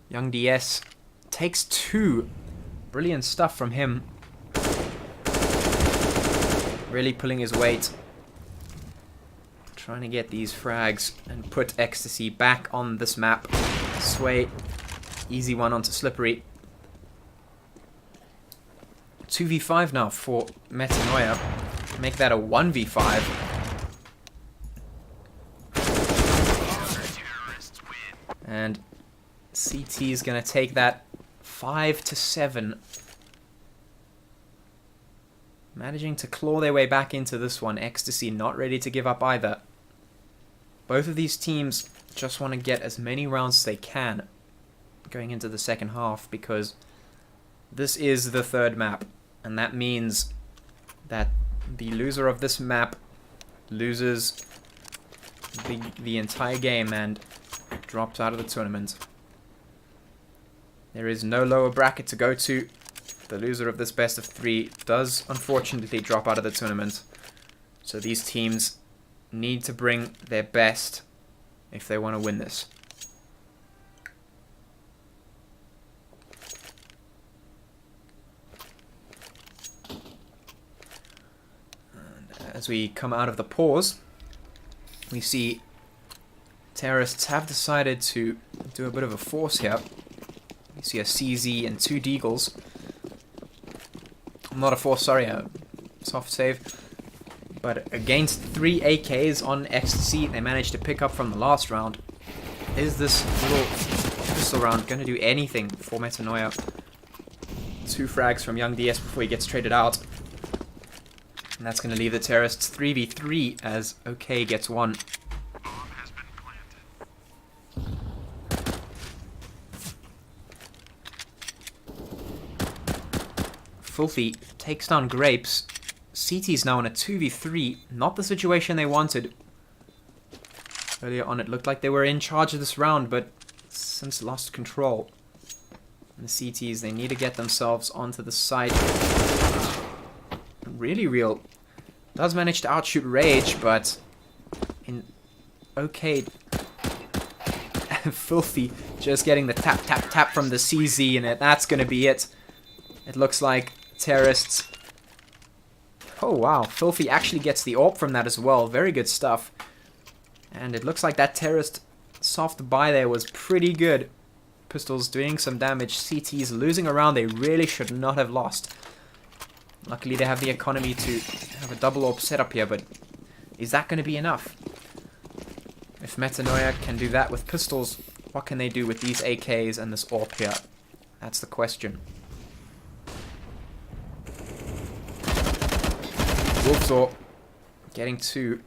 Speaker 1: Young DS takes 2. Brilliant stuff from him. Really pulling his weight. Trying to get these frags and put Extacy back on this map. Sway, easy one onto Slippery. 2v5 now for Mentanoia. Make that a 1v5. And CT is going to take that 5-7. Managing to claw their way back into this one. Extacy not ready to give up either. Both of these teams just want to get as many rounds as they can going into the second half, because this is the third map, and that means that the loser of this map loses the entire game and drops out of the tournament. There is no lower bracket to go to. The loser of this best of 3 does unfortunately drop out of the tournament. So these teams need to bring their best if they want to win this. And as we come out of the pause, we see terrorists have decided to do a bit of a force here. We see a CZ and 2 Deagles. Not a force, sorry, a soft save. But against 3 AKs on Extacy, they managed to pick up from the last round. Is this little pistol round going to do anything for Mentanoia? 2 frags from Young DS before he gets traded out. And that's going to leave the terrorists 3v3 as OK gets 1. Filthy takes down Grapes. CT's now in a 2v3, not the situation they wanted. Earlier on it looked like they were in charge of this round, but since lost control. And the CTs, they need to get themselves onto the side. Really real. Does manage to outshoot Rage, but in OK. Filthy just getting the tap tap tap from the CZ, and that's going to be it. It looks like terrorists. Oh wow, Filthy actually gets the AWP from that as well. Very good stuff. And it looks like that terrorist soft buy there was pretty good. Pistols doing some damage. CT's losing around. They really should not have lost. Luckily they have the economy to have a double AWP setup here, but is that going to be enough? If Mentanoia can do that with pistols, what can they do with these AKs and this AWP here? That's the question. Wolfsaw getting 2.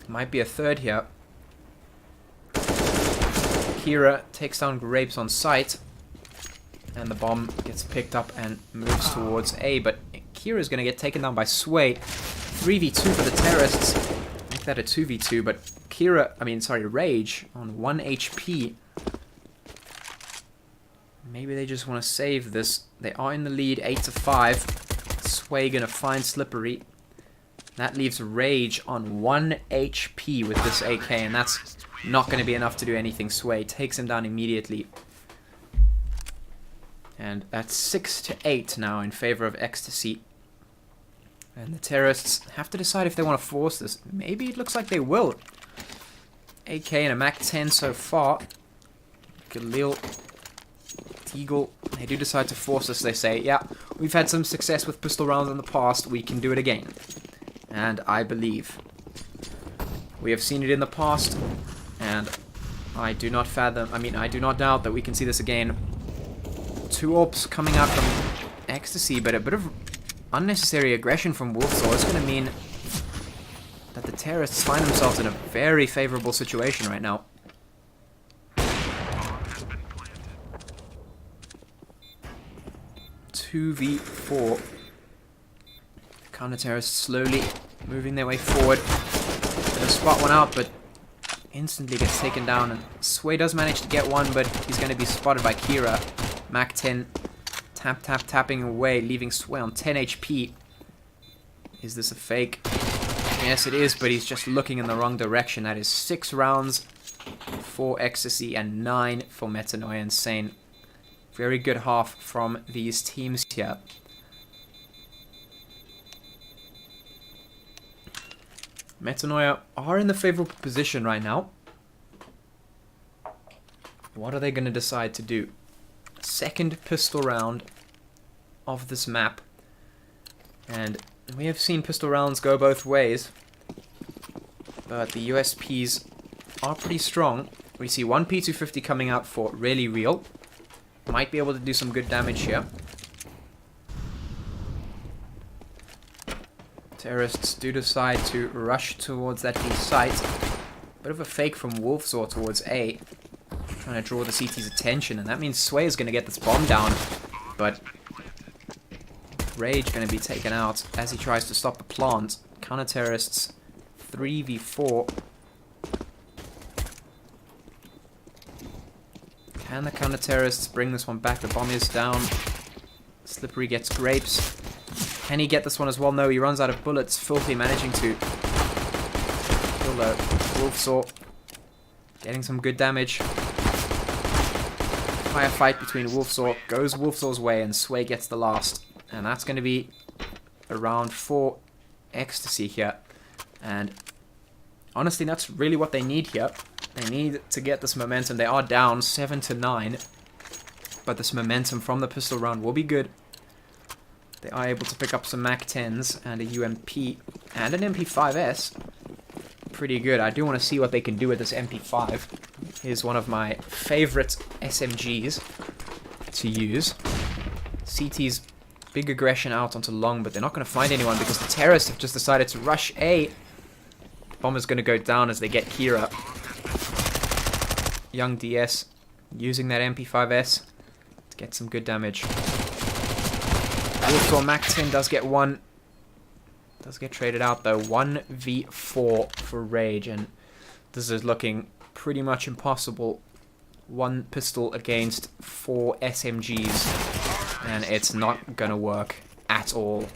Speaker 1: Might be a 3rd here. Kira takes down Grapes on sight. And the bomb gets picked up and moves towards A. But Kira's going to get taken down by Sway. 3v2 for the terrorists. Make that a 2v2. But Rage on 1 HP. Maybe they just want to save this. They are in the lead 8-5. Sway gonna find Slippery. That leaves Rage on 1 HP with this AK, and that's not going to be enough to do anything. Sway takes him down immediately. And that's 6-8 now in favor of Extacy. And the terrorists have to decide if they want to force this. Maybe it looks like they will. AK and a MAC-10 so far. Galil, Deagle, they do decide to force us. They say, yeah, we've had some success with pistol rounds in the past. We can do it again. And I believe. We have seen it in the past. And I do not doubt that we can see this again. 2 AWPs coming out from Extacy, but a bit of unnecessary aggression from Wolfsaw is going to mean that the terrorists find themselves in a very favorable situation right now. .2v4. Counter-terrorists slowly moving their way forward. Gonna spot one out, but instantly gets taken down. And Sway does manage to get one, but he's going to be spotted by Kira. MAC-10 tapping away, leaving Sway on 10 HP. Is this a fake? Yes, it is, but he's just looking in the wrong direction. That is 6 rounds for Extacy and 9 for Mentanoia. Insane. Very good half from these teams here. Mentanoia are in the favorable position right now. What are they going to decide to do? Second pistol round of this map. And we have seen pistol rounds go both ways, but the USPs are pretty strong. We see one P250 coming out for Really Real. Might be able to do some good damage here. Terrorists do decide to rush towards that B site. Bit of a fake from Wolfsaw towards A. Trying to draw the CT's attention, and that means Sway is going to get this bomb down. But Rage going to be taken out as he tries to stop the plant. Counter-terrorists 3v4. Can the counter-terrorists bring this one back? The bomb is down. Slippery gets grapes. Can he get this one as well? No, he runs out of bullets. Filthy managing to kill the Wolfsaw. Getting some good damage. Firefight between Wolfsaw. Goes Wolfsaw's way and Sway gets the last. And that's going to be around 4 Extacy here. And honestly, that's really what they need here. They need to get this momentum. They are down 7-9. But this momentum from the pistol round will be good. They are able to pick up some MAC-10s and a UMP and an MP5S. Pretty good. I do want to see what they can do with this MP5. Here's one of my favorite SMGs to use. CT's big aggression out onto long, but they're not going to find anyone because the terrorists have just decided to rush A. Bomber's going to go down as they get Kira. Young DS using that MP5S to get some good damage. Wolfsaw MAC-10 does get one. Does get traded out though. 1v4 for Rage, and this is looking pretty much impossible. One pistol against 4 SMGs, and it's not gonna work at all.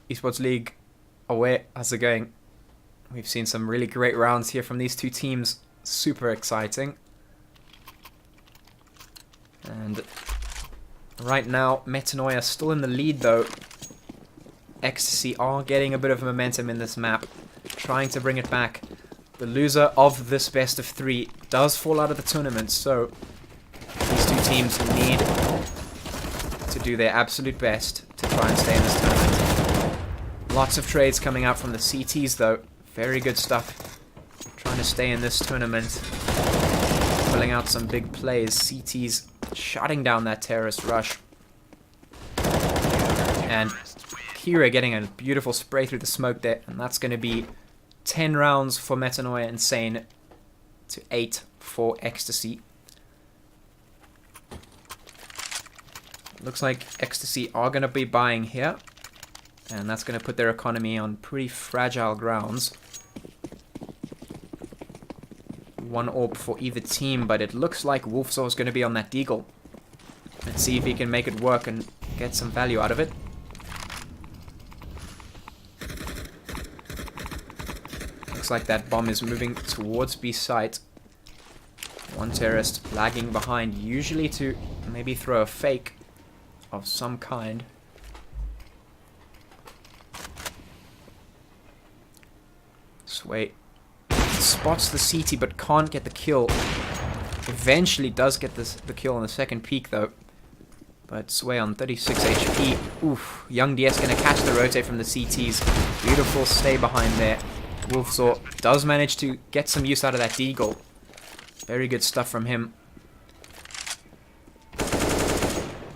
Speaker 1: Esports League away, how's it going? We've seen some really great rounds here from these two teams. Super exciting. And right now, Mentanoia still in the lead though. Extacy are getting a bit of momentum in this map, trying to bring it back. The loser of this best of 3 does fall out of the tournament, so these two teams need to do their absolute best to try and stay in this tournament. Lots of trades coming out from the CTs though. Very good stuff. Trying to stay in this tournament. Pulling out some big plays. CTs shutting down that terrorist rush. And Kira getting a beautiful spray through the smoke there. And that's going to be 10 rounds for Mentanoia Insane to 8 for Extacy. Looks like Extacy are going to be buying here. And that's going to put their economy on pretty fragile grounds. One orb for either team, but it looks like Wolfsaw is going to be on that Deagle. Let's see if he can make it work and get some value out of it. Looks like that bomb is moving towards B site. One terrorist lagging behind, usually to maybe throw a fake of some kind. Sway spots the CT but can't get the kill. Eventually does get the kill on the second peak though. But Sway on 36 HP. Oof. Young DS gonna catch the rotate from the CTs. Beautiful stay behind there. Wolfsaw does manage to get some use out of that Deagle. Very good stuff from him.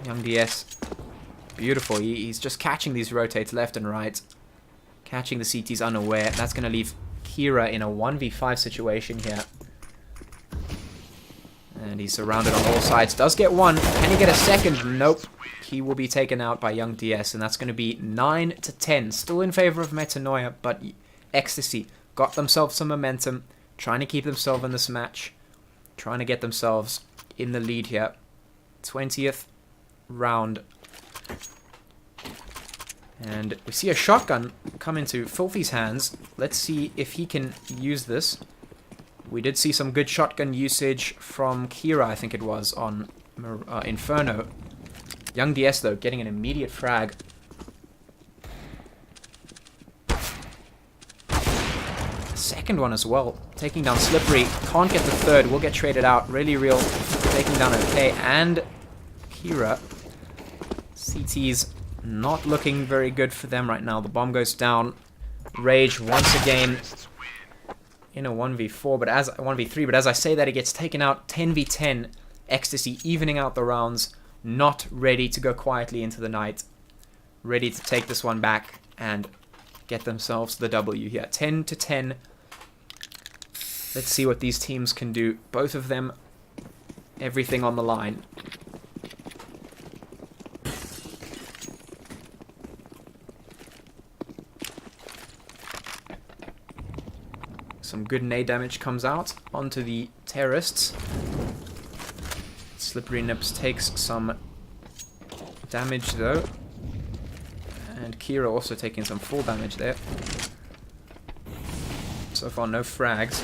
Speaker 1: Young DS. Beautiful. He's just catching these rotates left and right. Catching the CTs unaware. That's gonna leave Kira in a 1v5 situation here. And he's surrounded on all sides. Does get one. Can he get a second? Nope. He will be taken out by Young DS. And that's going to be 9-10. Still in favor of Mentanoia. But Extacy got themselves some momentum. Trying to keep themselves in this match. Trying to get themselves in the lead here. 20th round. And we see a shotgun come into Filthy's hands. Let's see if he can use this. We did see some good shotgun usage from Kira, I think it was, on Inferno. Young DS, though, getting an immediate frag. Second one as well. Taking down Slippery. Can't get the third. Will get traded out. Really real. taking down OK, and Kira. CT's not looking very good for them right now. The bomb goes down. Rage once again in a 1v4, but as 1v3, but as I say that, it gets taken out. 10v10. Extacy evening out the rounds, not ready to go quietly into the night. Ready to take this one back and get themselves the W here. 10-10. Let's see what these teams can do. Both of them, everything on the line. Some good nade damage comes out onto the terrorists. Slippery Nips takes some damage though. And Kira also taking some full damage there. So far no frags.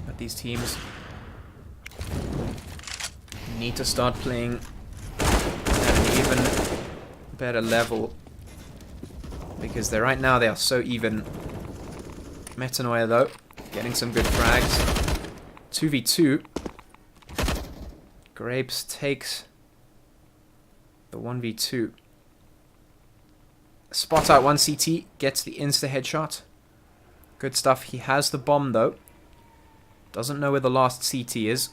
Speaker 1: But these teams need to start playing at an even better level. Because right now they are so even. Mentanoia though, getting some good frags. 2v2. Grapes takes the 1v2. Spot out one CT, gets the insta headshot. Good stuff. He has the bomb though. Doesn't know where the last CT is.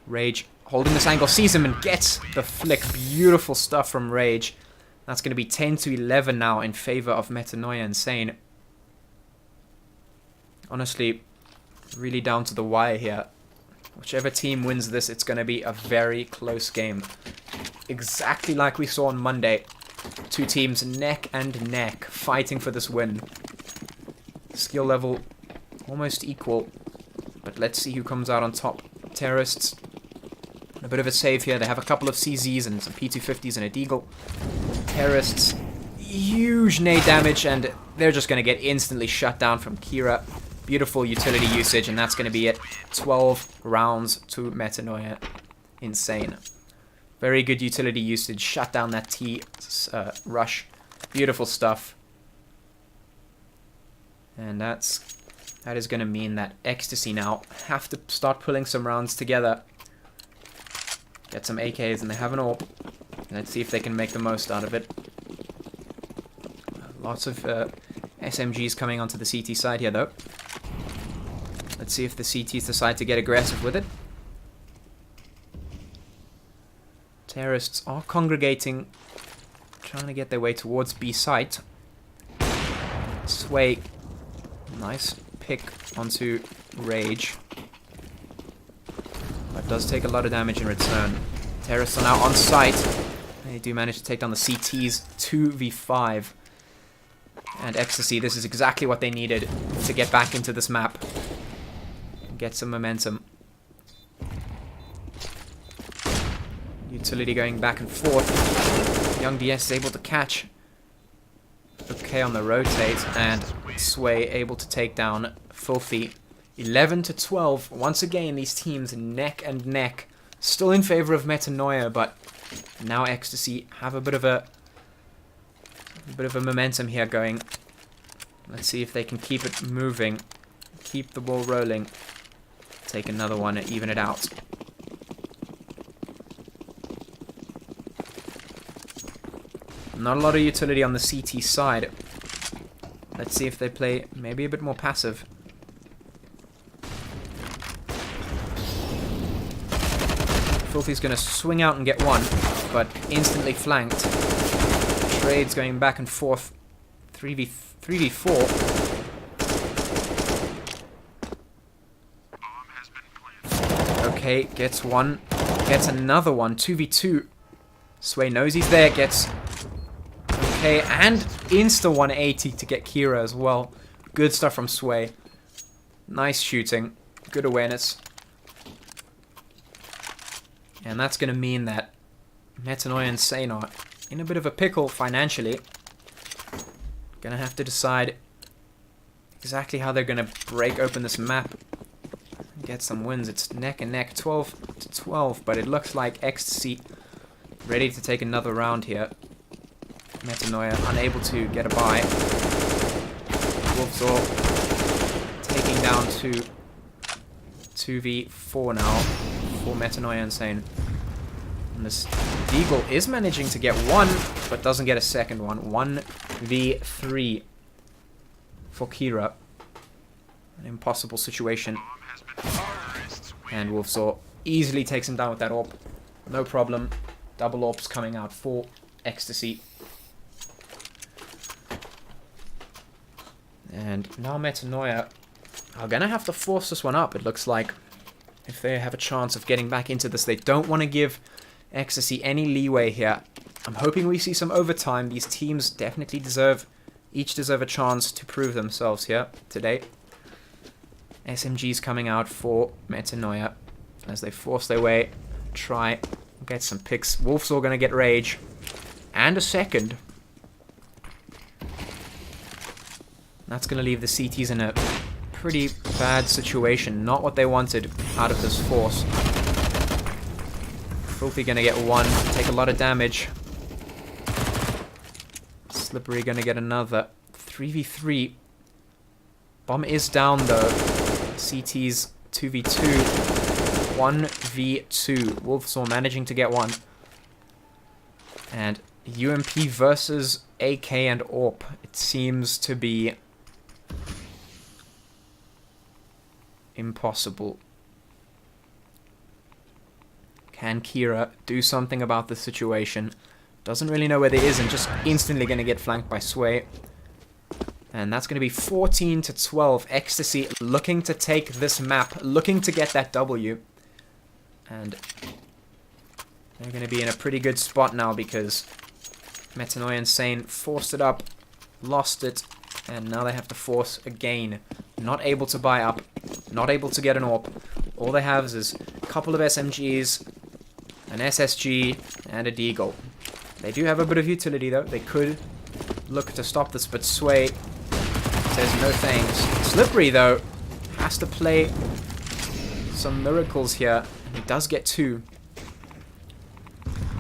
Speaker 1: Rage holding this angle, sees him and gets the flick. Beautiful stuff from Rage. That's going to be 10-11 now in favor of Mentanoia and Sane. Honestly, really down to the wire here. Whichever team wins this, it's going to be a very close game. Exactly like we saw on Monday. Two teams neck and neck fighting for this win. Skill level almost equal. But let's see who comes out on top. Terrorists, a bit of a save here. They have a couple of CZs and some P250s and a Deagle. Terrorists, huge nade damage, and they're just going to get instantly shut down from Kira. Beautiful utility usage, and that's going to be it. 12 rounds to Mentanoia. Insane. Very good utility usage. Shut down that T rush. Beautiful stuff. And that is going to mean that Extacy now have to start pulling some rounds together. Get some AKs, and they have an AWP. Let's see if they can make the most out of it. Lots of SMGs coming onto the CT side here, though. Let's see if the CTs decide to get aggressive with it. Terrorists are congregating, trying to get their way towards B site. Sway, nice pick onto Rage. But does take a lot of damage in return. Terrorists are now on site. They do manage to take down the CTs 2v5. And Extacy, this is exactly what they needed to get back into this map. Get some momentum. Utility going back and forth. Young DS is able to catch. Okay on the rotate, and Sway able to take down Filthy. 11-12. Once again, these teams neck and neck. Still in favor of Mentanoia, but now Extacy have a bit of a momentum here going. Let's see if they can keep it moving. Keep the ball rolling. Take another one and even it out. Not a lot of utility on the CT side. Let's see if they play maybe a bit more passive. Filthy's going to swing out and get one, but instantly flanked. Trades going back and forth. 3v4. Okay, gets one. Gets another one. 2v2. Sway knows he's there. Gets... Okay, and insta 180 to get Kira as well. Good stuff from Sway. Nice shooting. Good awareness. And that's going to mean that Mentanoia and Sane are in a bit of a pickle financially. Gonna have to decide exactly how they're gonna break open this map and get some wins. It's neck and neck, 12-12, but it looks like Extacy ready to take another round here. Mentanoia unable to get a buy. Wolfsaw taking down to 2v4 now. for Mentanoia Insane. And this Deagle is managing to get one, but doesn't get a second one. 1v3 for Kira. An impossible situation. And Wolfsaw easily takes him down with that AWP. No problem. Double AWPs coming out for Extacy. And now Mentanoia are going to have to force this one up, it looks like. If they have a chance of getting back into this, they don't want to give Extacy any leeway here. I'm hoping we see some overtime. These teams definitely each deserve a chance to prove themselves here today. SMG's coming out for Mentanoia as they force their way, try get some picks. Wolfsaw going to get Rage and a second. That's going to leave the CTs in a pretty bad situation. Not what they wanted out of this force. Filthy going to get one, take a lot of damage. Slippery going to get another. 3v3. Bomb is down though. CT's 2v2. 1v2. Wolfsaw managing to get one. And UMP versus AK and AWP. It seems to be impossible. Can Kira do something about the situation? Doesn't really know where they is and just instantly going to get flanked by Sway. And that's going to be 14-12. Extacy looking to take this map, looking to get that W. And they're going to be in a pretty good spot now because Mentanoia Insane forced it up, lost it, and now they have to force again. Not able to buy up, not able to get an AWP. All they have is a couple of SMGs, an SSG, and a Deagle. They do have a bit of utility though. They could look to stop this, but Sway says no thanks. Slippery though has to play some miracles here. He does get two.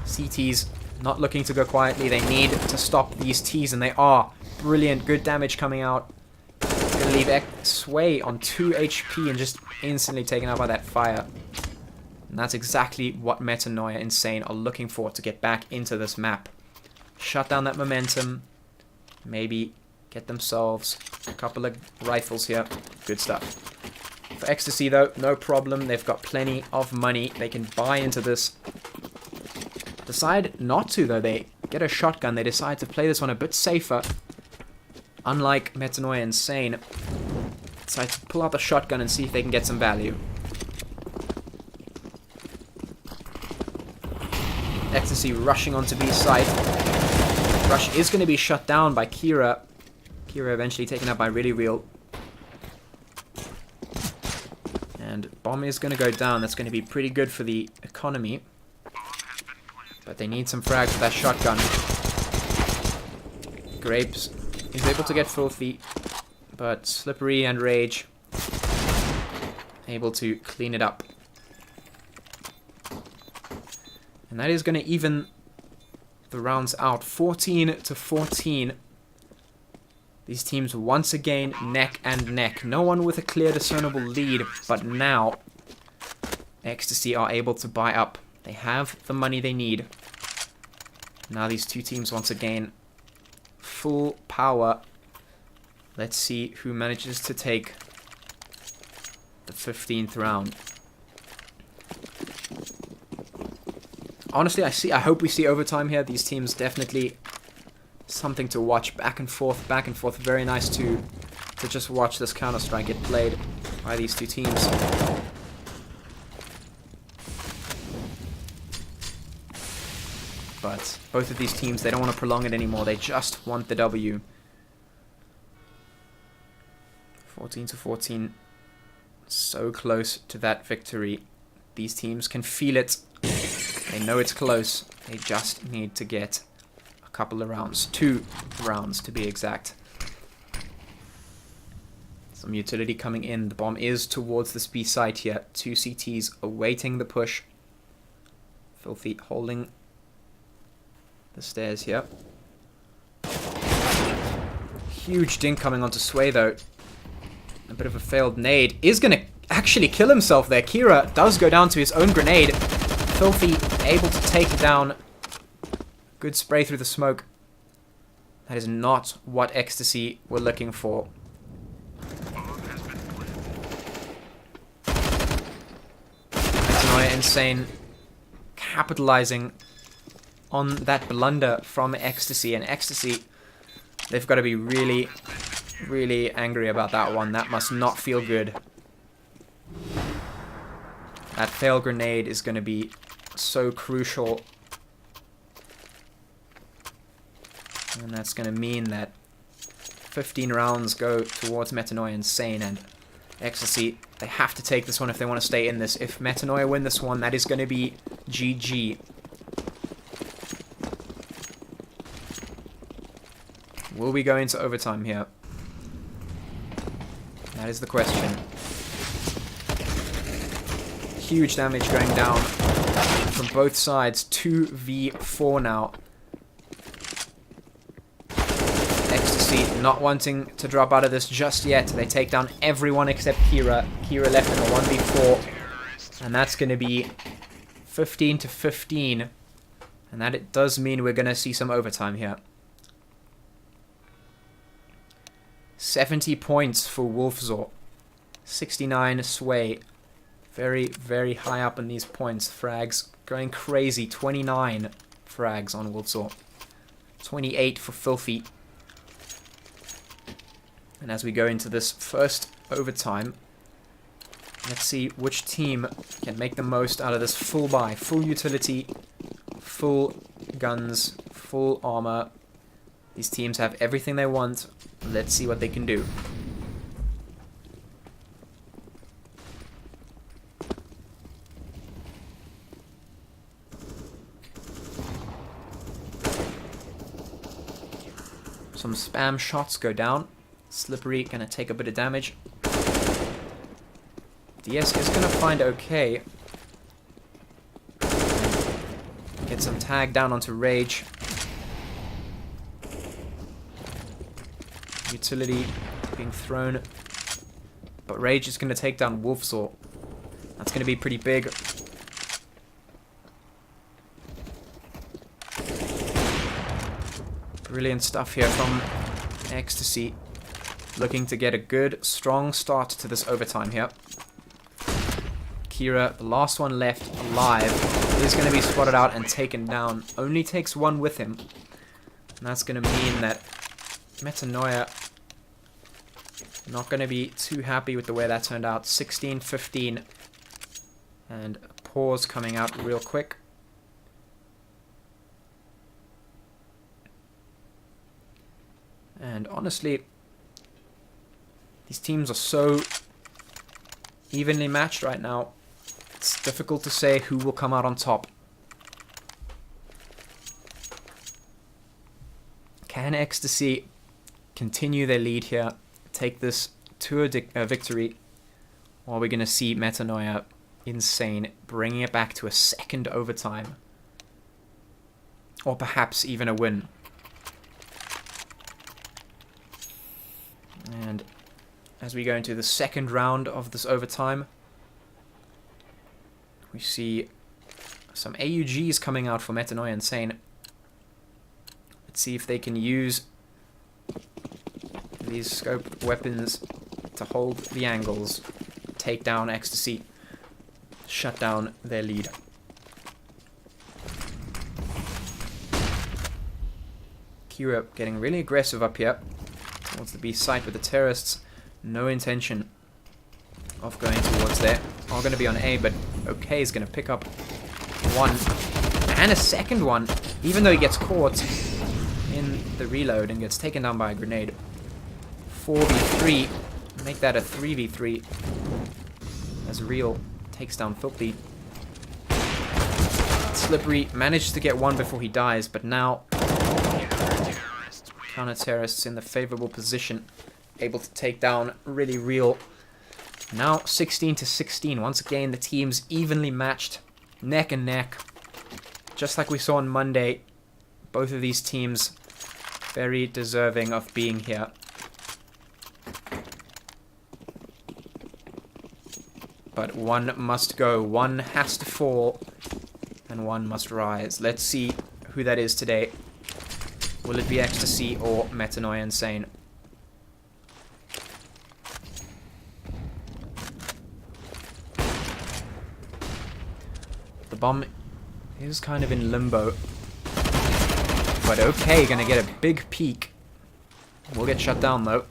Speaker 1: CTs not looking to go quietly. They need to stop these Ts, and they are. Brilliant, good damage coming out. It's going to leave Sway on 2 HP and just instantly taken out by that fire. And that's exactly what Mentanoia Insane are looking for to get back into this map. Shut down that momentum. Maybe get themselves a couple of rifles here. Good stuff. For Extacy though, no problem. They've got plenty of money. They can buy into this. Decide not to though. They get a shotgun. They decide to play this one a bit safer. Unlike Mentanoia Insane. Decide to pull out the shotgun and see if they can get some value. Extacy rushing onto B side. Rush is going to be shut down by Kira. Kira eventually taken out by Really Real. And bomb is going to go down. That's going to be pretty good for the economy. But they need some frags with that shotgun. Grapes is able to get Filthy. But Slippery and Rage able to clean it up. And that is going to even the rounds out. 14-14. These teams once again neck and neck. No one with a clear discernible lead. But now Extacy are able to buy up. They have the money they need. Now these two teams once again full power. Let's see who manages to take the 15th round. Honestly, I hope we see overtime here. These teams definitely something to watch. Back and forth, back and forth. Very nice to just watch this Counter-Strike get played by these two teams. But both of these teams, they don't want to prolong it anymore. They just want the W. 14-14. So close to that victory. These teams can feel it. They know it's close. They just need to get a couple of rounds. 2 rounds to be exact. Some utility coming in. The bomb is towards this B site here. 2 CTs awaiting the push. Filthy holding the stairs here. Huge dink coming onto Sway though. A bit of a failed nade. Is going to actually kill himself there. Kira does go down to his own grenade. Filthy able to take it down. Good spray through the smoke. That is not what Extacy were looking for. Mentanoia Insane capitalizing on that blunder from Extacy. And Extacy, they've got to be really, really angry about that one. That must not feel good. That failed grenade is going to be so crucial. And that's going to mean that 15 rounds go towards Mentanoia Insane, and Extacy, they have to take this one if they want to stay in this. If Mentanoia win this one, that is going to be GG. Will we go into overtime here? That is the question. Huge damage going down from both sides. 2v4 now. Extacy not wanting to drop out of this just yet. They take down everyone except Kira. Kira left in a 1v4. And that's going to be 15 to 15. And that it does mean we're going to see some overtime here. 70 points for Wolfzor. 69 Sway. Very, very high up in these points. Frags going crazy. 29 frags on Wolfzor. 28 for Filthy. And as we go into this first overtime, let's see which team can make the most out of this full buy. Full utility, full guns, full armor. These teams have everything they want. Let's see what they can do. Some spam shots go down. Slippery gonna take a bit of damage. DS is gonna find okay. Get some tag down onto Rage. Utility being thrown. But Rage is gonna take down Wolfzor. That's gonna be pretty big. Brilliant stuff here from Extacy. Looking to get a good, strong start to this overtime here. Kira, the last one left alive, is going to be spotted out and taken down. Only takes one with him. And that's going to mean that Mentanoia not going to be too happy with the way that turned out. 16-15. And a pause coming out real quick. And honestly, these teams are so evenly matched right now. It's difficult to say who will come out on top. Can Extacy continue their lead here, take this to a victory, or are we going to see Mentanoia Insane bringing it back to a second overtime? Or perhaps even a win. And as we go into the second round of this overtime, we see some AUGs coming out for Mentanoia Insane. Let's see if they can use these scoped weapons to hold the angles, take down Extacy, shut down their lead. Kira getting really aggressive up here towards the B site with the terrorists. No intention of going towards there. Are going to be on A, but OK is going to pick up one and a second one, even though he gets caught in the reload and gets taken down by a grenade. 4v3. Make that a 3v3 as Real takes down Filthy. Slippery managed to get one before he dies, but now counter-terrorists in the favorable position, able to take down really Real. Now 16-16. Once again, the teams evenly matched, neck and neck. Just like we saw on Monday, both of these teams very deserving of being here. but one must go. One has to fall, and one must rise. Let's see who that is today. Will it be Extacy or Mentanoia Insane? The bomb is kind of in limbo. But okay, gonna get a big peek. We'll get shut down though.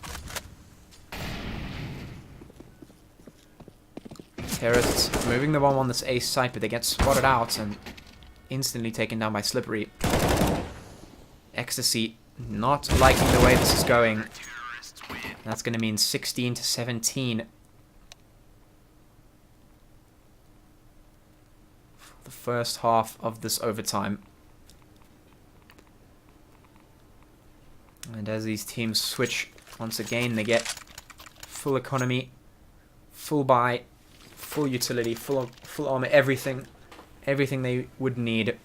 Speaker 1: Terrorists moving the bomb on this ace site, but they get spotted out and instantly taken down by Slippery. Extacy not liking the way this is going. That's going to mean 16 to 17. For the first half of this overtime. And as these teams switch once again, they get full economy, full buy, full utility, full armor, everything they would need.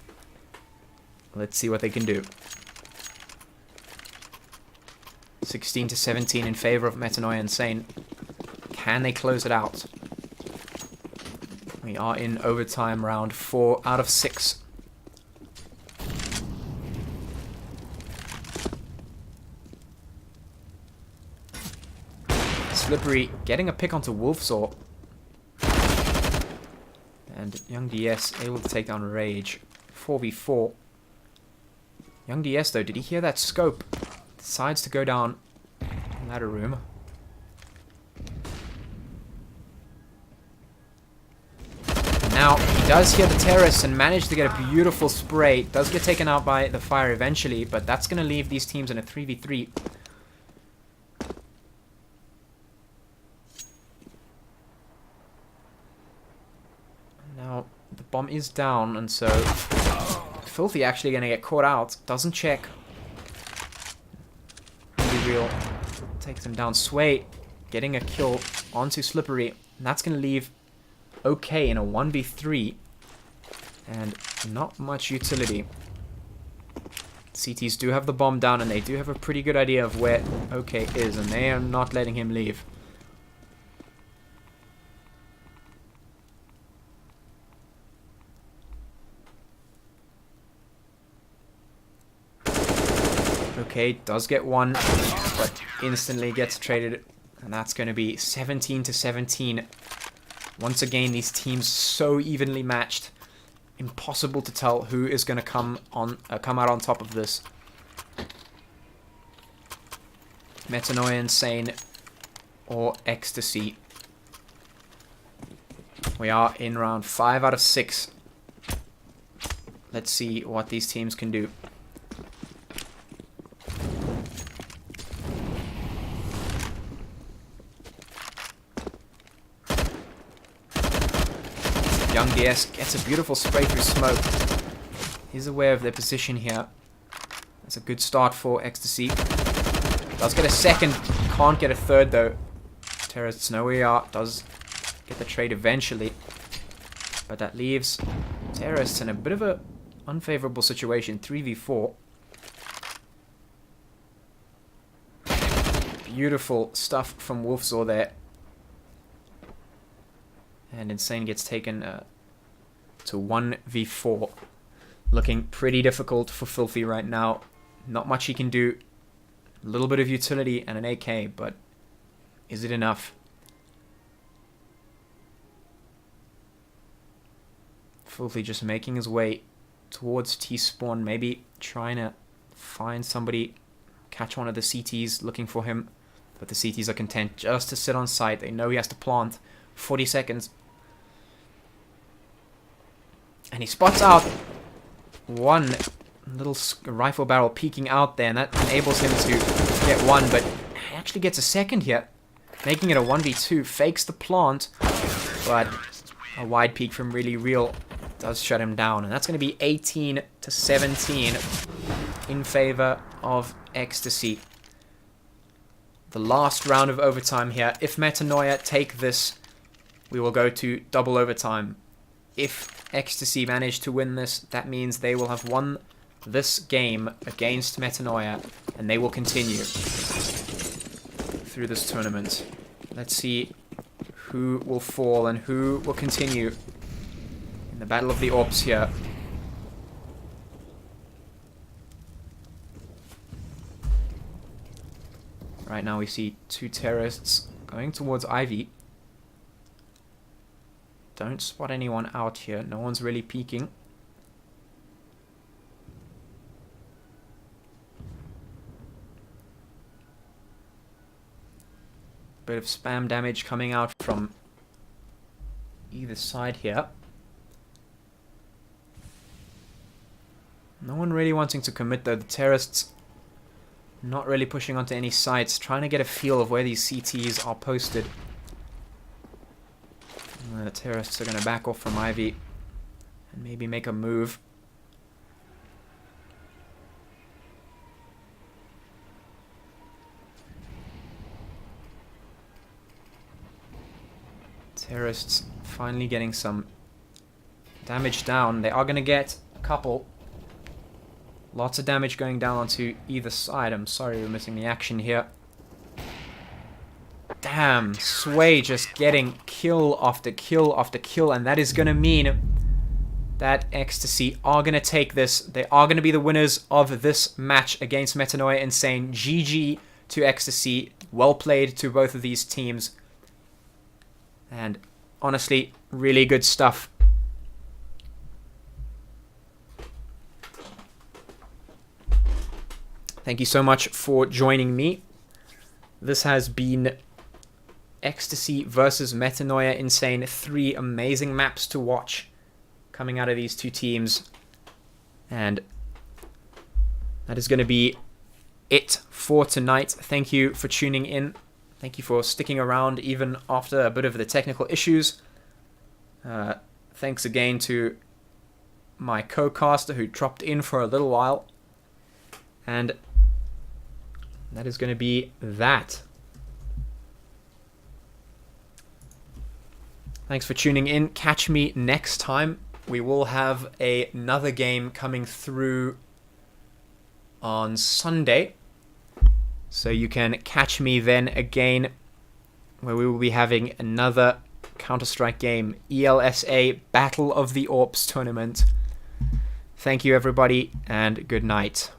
Speaker 1: Let's see what they can do. 16 to 17 in favor of Mentanoia Insane. Can they close it out? We are in overtime, round 4 out of 6. Slippery getting a pick onto Wolfsaw. And Young DS able to take down Rage. 4v4. Young DS though, did he hear that scope? Decides to go down ladder room. Now, he does hear the terrorists and manage to get a beautiful spray. Does get taken out by the fire eventually, but that's going to leave these teams in a 3v3. Now, the bomb is down, and so Filthy actually going to get caught out. Doesn't check. Real takes him down. Sway getting a kill onto Slippery, and that's going to leave OK in a 1v3 and not much utility. CTs do have the bomb down, and they do have a pretty good idea of where OK is, and they are not letting him leave. OK does get one, but instantly gets traded, and that's going to be 17 to 17. Once again, these teams so evenly matched. Impossible to tell who is going to come out on top of this. Mentanoia Insane or Extacy. We are in round 5 out of 6. Let's see what these teams can do. Young DS gets a beautiful spray through smoke. He's aware of their position here. That's a good start for Extacy. Does get a second, can't get a third though. Terrorists know where we are. Does get the trade eventually. But that leaves Terrorists in a bit of a unfavorable situation. 3v4. Beautiful stuff from Wolfsaw there. And Insane gets taken to 1v4. Looking pretty difficult for Filthy right now. Not much he can do. A little bit of utility and an AK, but is it enough? Filthy just making his way towards T-spawn. Maybe trying to find somebody. Catch one of the CTs looking for him. But the CTs are content just to sit on site. They know he has to plant. 40 seconds. And he spots out one little rifle barrel peeking out there, and that enables him to get one, but he actually gets a second here, making it a 1v2. Fakes the plant, but a wide peek from Really Real does shut him down, and that's going to be 18 to 17 in favor of Extacy. The last round of overtime here. If Mentanoia take this, we will go to double overtime. If Extacy manage to win this, that means they will have won this game against Mentanoia, and they will continue through this tournament. Let's see who will fall and who will continue in the Battle of the Orbs here. Right now we see 2 terrorists going towards Ivy. Don't spot anyone out here. No one's really peeking. Bit of spam damage coming out from either side here. No one really wanting to commit though. The terrorists not really pushing onto any sites, trying to get a feel of where these CTs are posted. And the terrorists are going to back off from Ivy and maybe make a move. Terrorists finally getting some damage down. They are going to get a couple. Lots of damage going down onto either side. I'm sorry we're missing the action here. Damn, Sway just getting kill after kill after kill, and that is going to mean that Extacy are going to take this. They are going to be the winners of this match against Mentanoia Insane. GG to Extacy. Well played to both of these teams. And honestly, really good stuff. Thank you so much for joining me. This has been Extacy versus Mentanoia Insane. 3 amazing maps to watch coming out of these 2 teams. And that is going to be it for tonight. Thank you for tuning in. Thank you for sticking around even after a bit of the technical issues. Thanks again to my co-caster who dropped in for a little while. And that is going to be that. Thanks for tuning in. Catch me next time. We will have another game coming through on Sunday. So you can catch me then again, where we will be having another Counter-Strike game. ELSA Battle of the Orbs tournament. Thank you everybody, and good night.